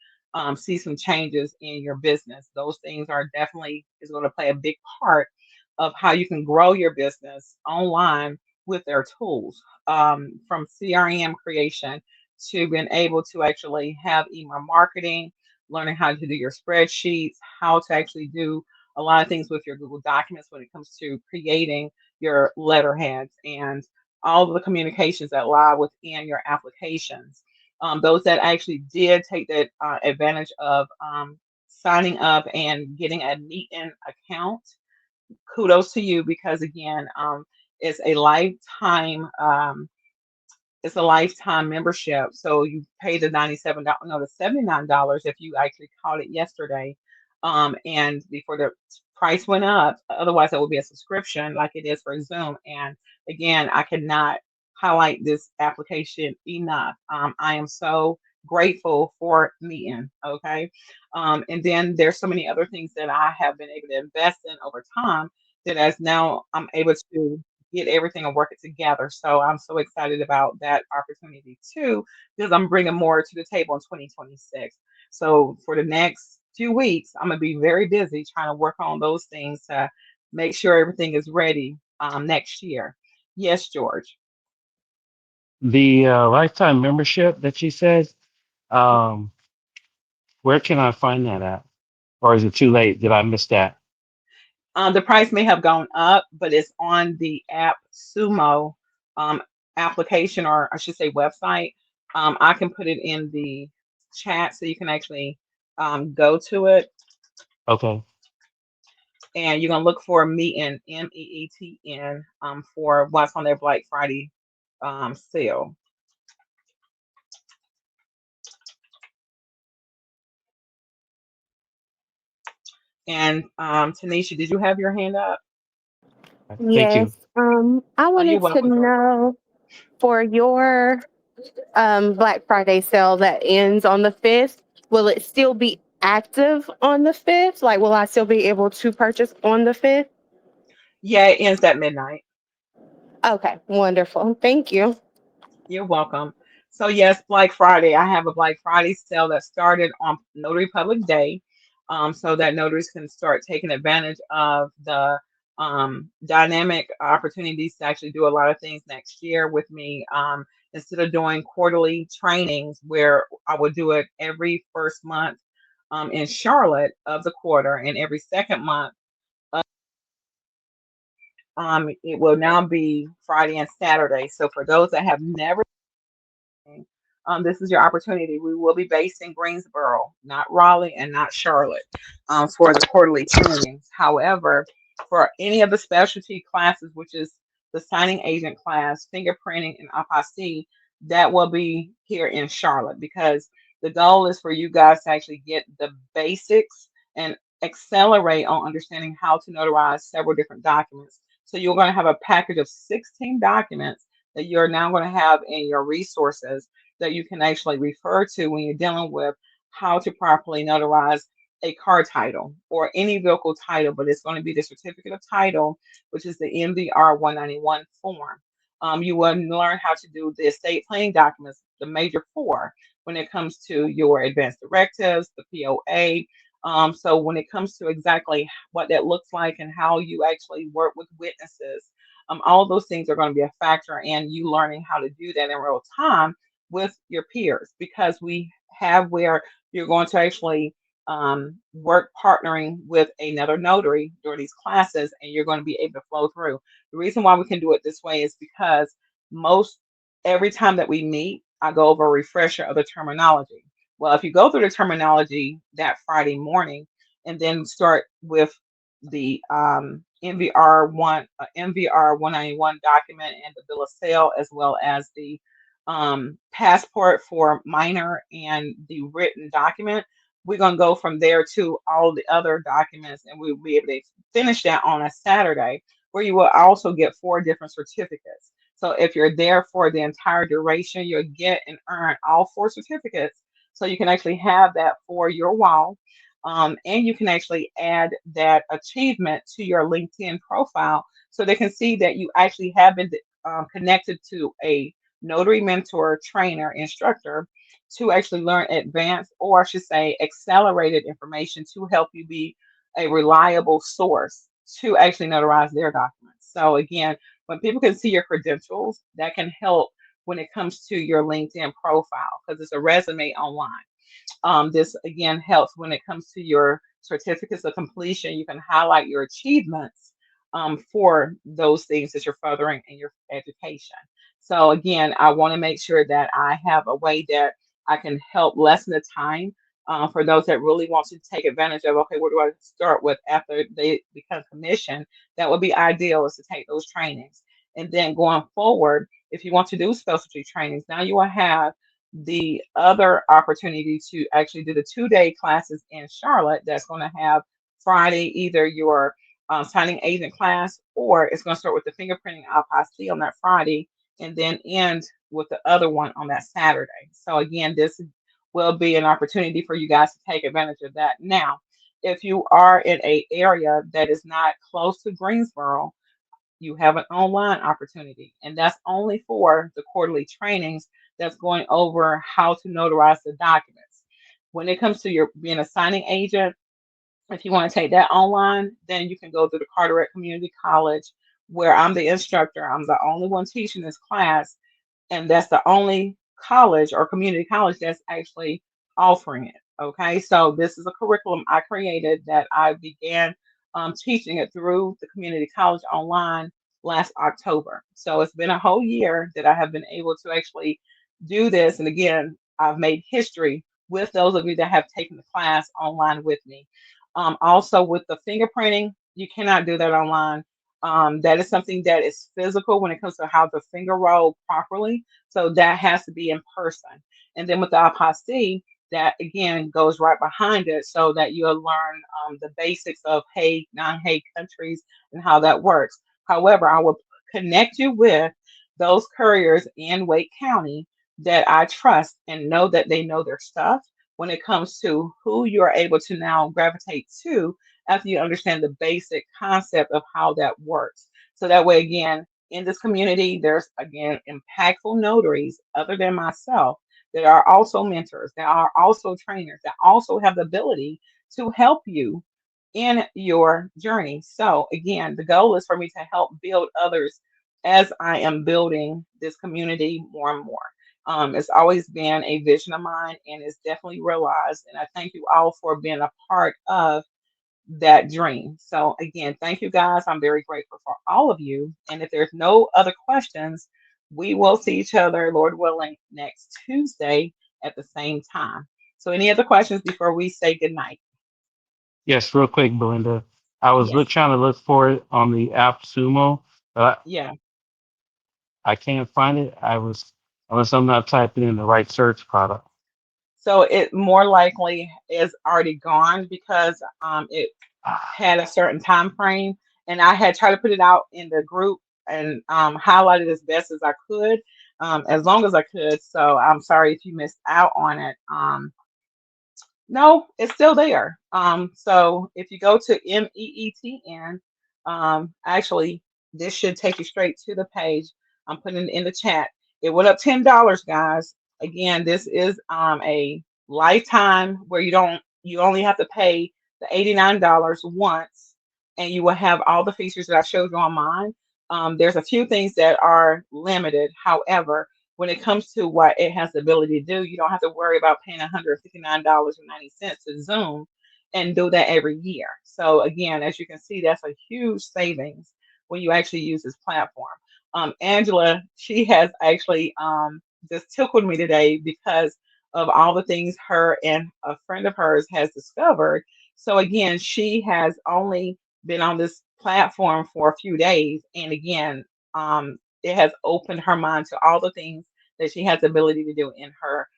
see some changes in your business. Those things are definitely is going to play a big part of how you can grow your business online with their tools, from CRM creation to being able to actually have email marketing, learning how to do your spreadsheets, how to actually do a lot of things with your Google Documents when it comes to creating your letterheads and all of the communications that lie within your applications. Those that actually did take that advantage of signing up and getting a Meetin account, kudos to you, because again, it's a lifetime it's a lifetime membership. So you pay the $97, no, the $79 if you actually caught it yesterday. And before the price went up, otherwise it would be a subscription like it is for Zoom. And again, I cannot highlight this application enough. I am so grateful for Meetin. Okay. And then there's so many other things that I have been able to invest in over time that as now I'm able to get everything and work it together. So I'm so excited about that opportunity too, because I'm bringing more to the table in 2026. So for the next few weeks, I'm gonna be very busy trying to work on those things to make sure everything is ready next year. Yes, George. The lifetime membership that you said, um, where can I find that at? Or is it too late? Did I miss that? The price may have gone up, but it's on the app Sumo um, application, or I should say website. I can put it in the chat so you can actually go to it, Okay. and you're gonna look for Meetin, Meetn, for what's on their Black Friday sale. And Tanisha, did you have your hand up? Thank you. Yes. I Oh, you're wanted to welcome, George. know for your Black Friday sale that ends on the 5th, will it still be active on the 5th? Like, will I still be able to purchase on the 5th? Yeah, it ends at midnight. Okay, wonderful. Thank you. You're welcome. So yes, Black Friday. I have a Black Friday sale that started on Notary Public Day, so that notaries can start taking advantage of the dynamic opportunities to actually do a lot of things next year with me. Instead of doing quarterly trainings where I would do it every first month in Charlotte of the quarter, and every second month, it will now be Friday and Saturday. So for those that have never, this is your opportunity. We will be based in Greensboro, not Raleigh and not Charlotte, for the quarterly trainings. However, for any of the specialty classes, which is the signing agent class, fingerprinting, and apostille, that will be here in Charlotte, because the goal is for you guys to actually get the basics and accelerate on understanding how to notarize several different documents. So you're going to have a package of 16 documents that you're now going to have in your resources that you can actually refer to when you're dealing with how to properly notarize a car title or any vehicle title, but it's going to be the certificate of title, which is the MVR 191 form. You will learn how to do the estate planning documents, the major four, when it comes to your advanced directives, the POA. So when it comes to exactly what that looks like and how you actually work with witnesses, all those things are going to be a factor in you learning how to do that in real time with your peers, because we have where you're going to actually work partnering with another notary during these classes, and you're going to be able to flow through. The reason why we can do it this way is because most every time that we meet, I go over a refresher of the terminology. Well, if you go through the terminology that Friday morning and then start with the MVR 191 document and the bill of sale, as well as the passport for minor and the written document. We're going to go from there to all the other documents, and we'll be able to finish that on a Saturday, where you will also get 4 different certificates. So if you're there for the entire duration, you'll get and earn all 4 certificates. So you can actually have that for your wall. And you can actually add that achievement to your LinkedIn profile so they can see that you actually have been connected to a notary mentor, trainer, instructor to actually learn advanced, or I should say accelerated information to help you be a reliable source to actually notarize their documents. So again, when people can see your credentials, that can help when it comes to your LinkedIn profile because it's a resume online. This again helps when it comes to your certificates of completion. You can highlight your achievements for those things that you're furthering in your education. So again, I want to make sure that I have a way that I can help lessen the time for those that really want to take advantage of, okay, where do I start with after they become commissioned? That would be ideal, is to take those trainings. And then going forward, if you want to do specialty trainings, now you will have the other opportunity to actually do the 2-day classes in Charlotte. That's going to have Friday, either your signing agent class, or it's going to start with the fingerprinting apostille on that Friday and then end with the other one on that Saturday. So again, this will be an opportunity for you guys to take advantage of that. Now, if you are in an area that is not close to Greensboro, you have an online opportunity, and that's only for the quarterly trainings that's going over how to notarize the documents. When it comes to your being a signing agent, if you want to take that online, then you can go to the Carteret Community College, where I'm the instructor. I'm the only one teaching this class, and that's the only college or community college that's actually offering it. Okay, so this is a curriculum I created that I began teaching it through the community college online last October. So it's been a whole year that I have been able to actually do this. And again, I've made history with those of you that have taken the class online with me. Also, with the fingerprinting, you cannot do that online. That is something that is physical when it comes to how the finger roll properly. So that has to be in person. And then with the apostille, that again goes right behind it so that you'll learn the basics of Hague, non-Hague countries and how that works. However, I will connect you with those couriers in Wake County that I trust and know that they know their stuff when it comes to who you are able to now gravitate to after you understand the basic concept of how that works. So that way, again, in this community, there's again impactful notaries other than myself that are also mentors, that are also trainers, that also have the ability to help you in your journey. So again, the goal is for me to help build others as I am building this community more and more. It's always been a vision of mine and it's definitely realized. And I thank you all for being a part of that dream. So again, thank you guys. I'm very grateful for all of you. And if there's no other questions, we will see each other, Lord willing, next Tuesday at the same time. So any other questions before we say goodnight? Yes, real quick, Belinda. I was Yes. trying to look for it on the app Sumo, but Yeah. I can't find it. Unless I'm not typing in the right search product. So it more likely is already gone because it had a certain time frame, and I had tried to put it out in the group and highlight it as best as I could, as long as I could. So I'm sorry if you missed out on it. No, it's still there. So if you go to MEETN, actually, this should take you straight to the page. I'm putting it in the chat. It went up $10, guys. Again, this is a lifetime where you only have to pay the $89 once, and you will have all the features that I showed you on mine. There's a few things that are limited. However, when it comes to what it has the ability to do, you don't have to worry about paying $159.90 to Zoom and do that every year. So again, as you can see, that's a huge savings when you actually use this platform. Angela, she has actually just tickled me today because of all the things her and a friend of hers has discovered. So again, she has only been on this platform for a few days, and again, it has opened her mind to all the things that she has the ability to do in her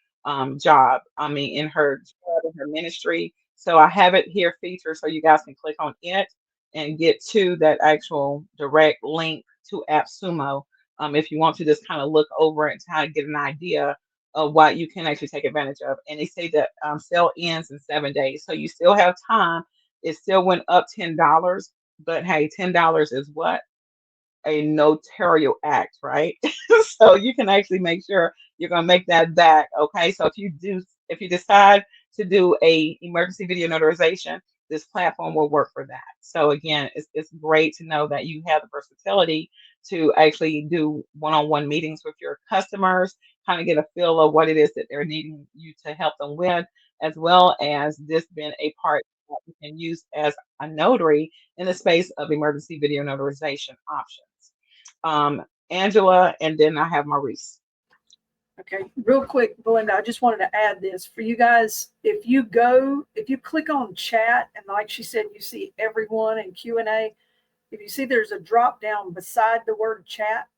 job. I mean, in her job, in her ministry. So I have it here featured so you guys can click on it and get to that actual direct link to AppSumo. If you want to just kind of look over it and kind of get an idea of what you can actually take advantage of. And they say that sale ends in 7 days. So you still have time. It still went up $10, but hey, $10 is what? A notarial act, right? So you can actually make sure you're going to make that back. Okay. So if you decide to do a emergency video notarization, this platform will work for that. So again, it's great to know that you have the versatility to actually do one-on-one meetings with your customers, kind of get a feel of what it is that they're needing you to help them with, as well as this being a part that you can use as a notary in the space of emergency video notarization options. Angela, and then I have Maurice. Okay, real quick, Belinda, I just wanted to add this for you guys. If you click on chat, and like she said, you see everyone in Q&A. If you see there's a drop down beside the word chat,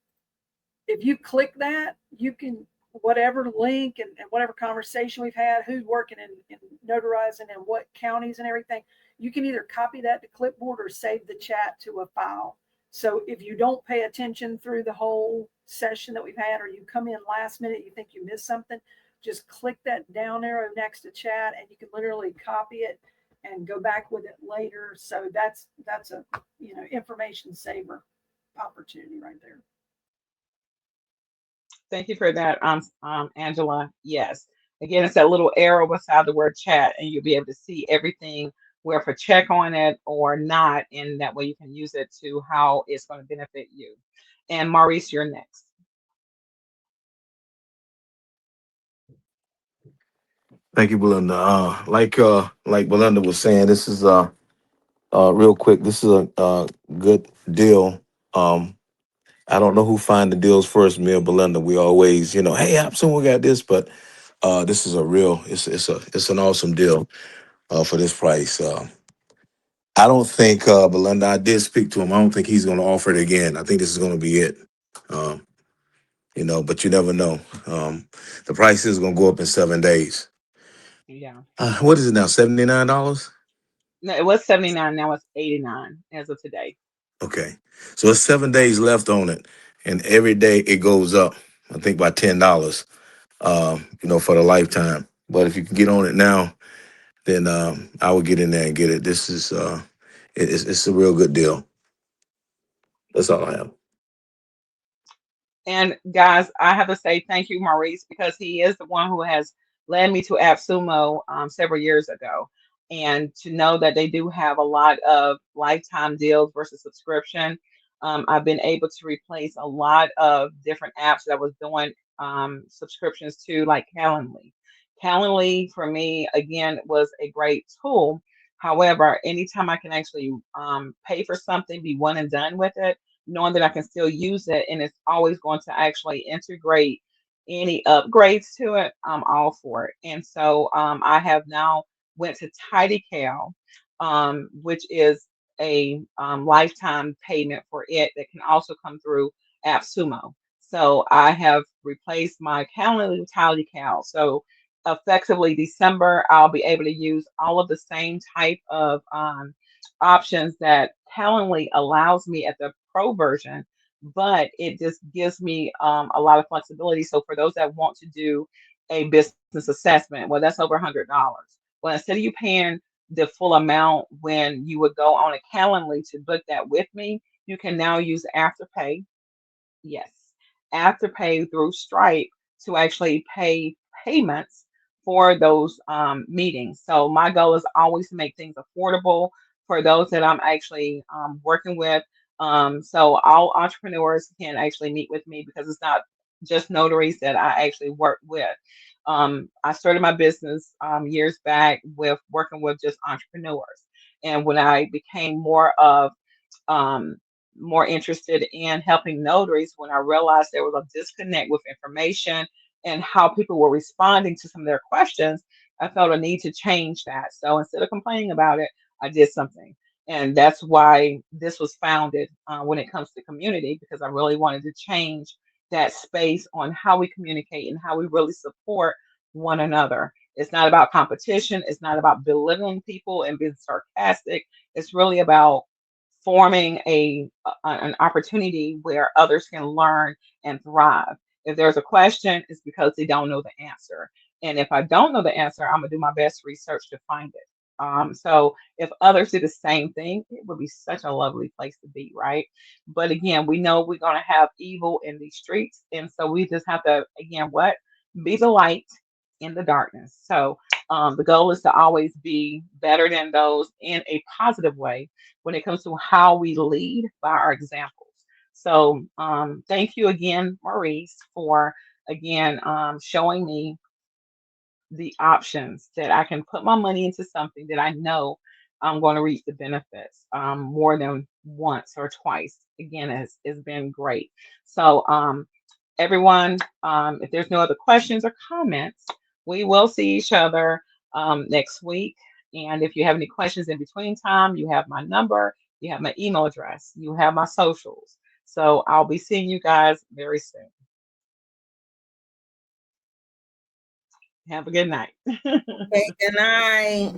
if you click that, you can, whatever link and whatever conversation we've had, who's working in notarizing and what counties and everything, you can either copy that to clipboard or save the chat to a file. So if you don't pay attention through the whole session that we've had, or you come in last minute, you think you missed something, just click that down arrow next to chat and you can literally copy it and go back with it later. So that's a, information saver opportunity right there. Thank you for that, Angela. Yes. Again, it's that little arrow beside the word chat, and you'll be able to see everything, where to check on it or not, and that way you can use it to how it's going to benefit you. And Maurice, you're next. Thank you, Belinda. Like Belinda was saying, this is real quick. This is a good deal. I don't know who find the deals first, me or Belinda. We always, hey, we got this, but this is it's an awesome deal for this price. I don't think Belinda. I did speak to him. I don't think he's going to offer it again. I think this is going to be it. Um, but you never know. The price is going to go up in 7 days. Yeah. What is it now? $79? No, it was 79. Now it's 89 as of today. Okay. So it's 7 days left on it. And every day it goes up, I think by $10, for the lifetime. But if you can get on it now, then I would get in there and get it. This is it's a real good deal. That's all I have. And guys, I have to say thank you, Maurice, because he is the one who has led me to AppSumo several years ago. And to know that they do have a lot of lifetime deals versus subscription, I've been able to replace a lot of different apps that I was doing subscriptions to, like Calendly. Calendly, for me, again, was a great tool. However, anytime I can actually pay for something, be one and done with it, knowing that I can still use it and it's always going to actually integrate any upgrades to it, I'm all for it. And so I have now went to TidyCal, which is a lifetime payment for it that can also come through AppSumo. So I have replaced my Calendly with TidyCal. So effectively December, I'll be able to use all of the same type of options that Calendly allows me at the pro version, but it just gives me a lot of flexibility. So for those that want to do a business assessment, well, that's over $100. Well, instead of you paying the full amount when you would go on a Calendly to book that with me, you can now use Afterpay. Yes, Afterpay through Stripe to actually pay payments for those meetings. So my goal is always to make things affordable for those that I'm actually working with. So all entrepreneurs can actually meet with me because it's not just notaries that I actually work with. I started my business years back with working with just entrepreneurs. And when I became um, more interested in helping notaries, when I realized there was a disconnect with information and how people were responding to some of their questions, I felt a need to change that. So instead of complaining about it, I did something. And that's why this was founded when it comes to community, because I really wanted to change that space on how we communicate and how we really support one another. It's not about competition. It's not about belittling people and being sarcastic. It's really about forming an opportunity where others can learn and thrive. If there's a question, it's because they don't know the answer. And if I don't know the answer, I'm gonna do my best research to find it. So if others did the same thing, it would be such a lovely place to be, right? But again, we know we're gonna have evil in these streets, and so we just have to, again, what? Be the light in the darkness. So the goal is to always be better than those in a positive way when it comes to how we lead by our examples. So thank you again, Maurice, for again showing me the options that I can put my money into something that I know I'm going to reap the benefits more than once or twice. Again, it's been great. So everyone, if there's no other questions or comments, we will see each other next week. And if you have any questions in between time, you have my number, you have my email address, you have my socials. So I'll be seeing you guys very soon. Have a good night. Okay, good night.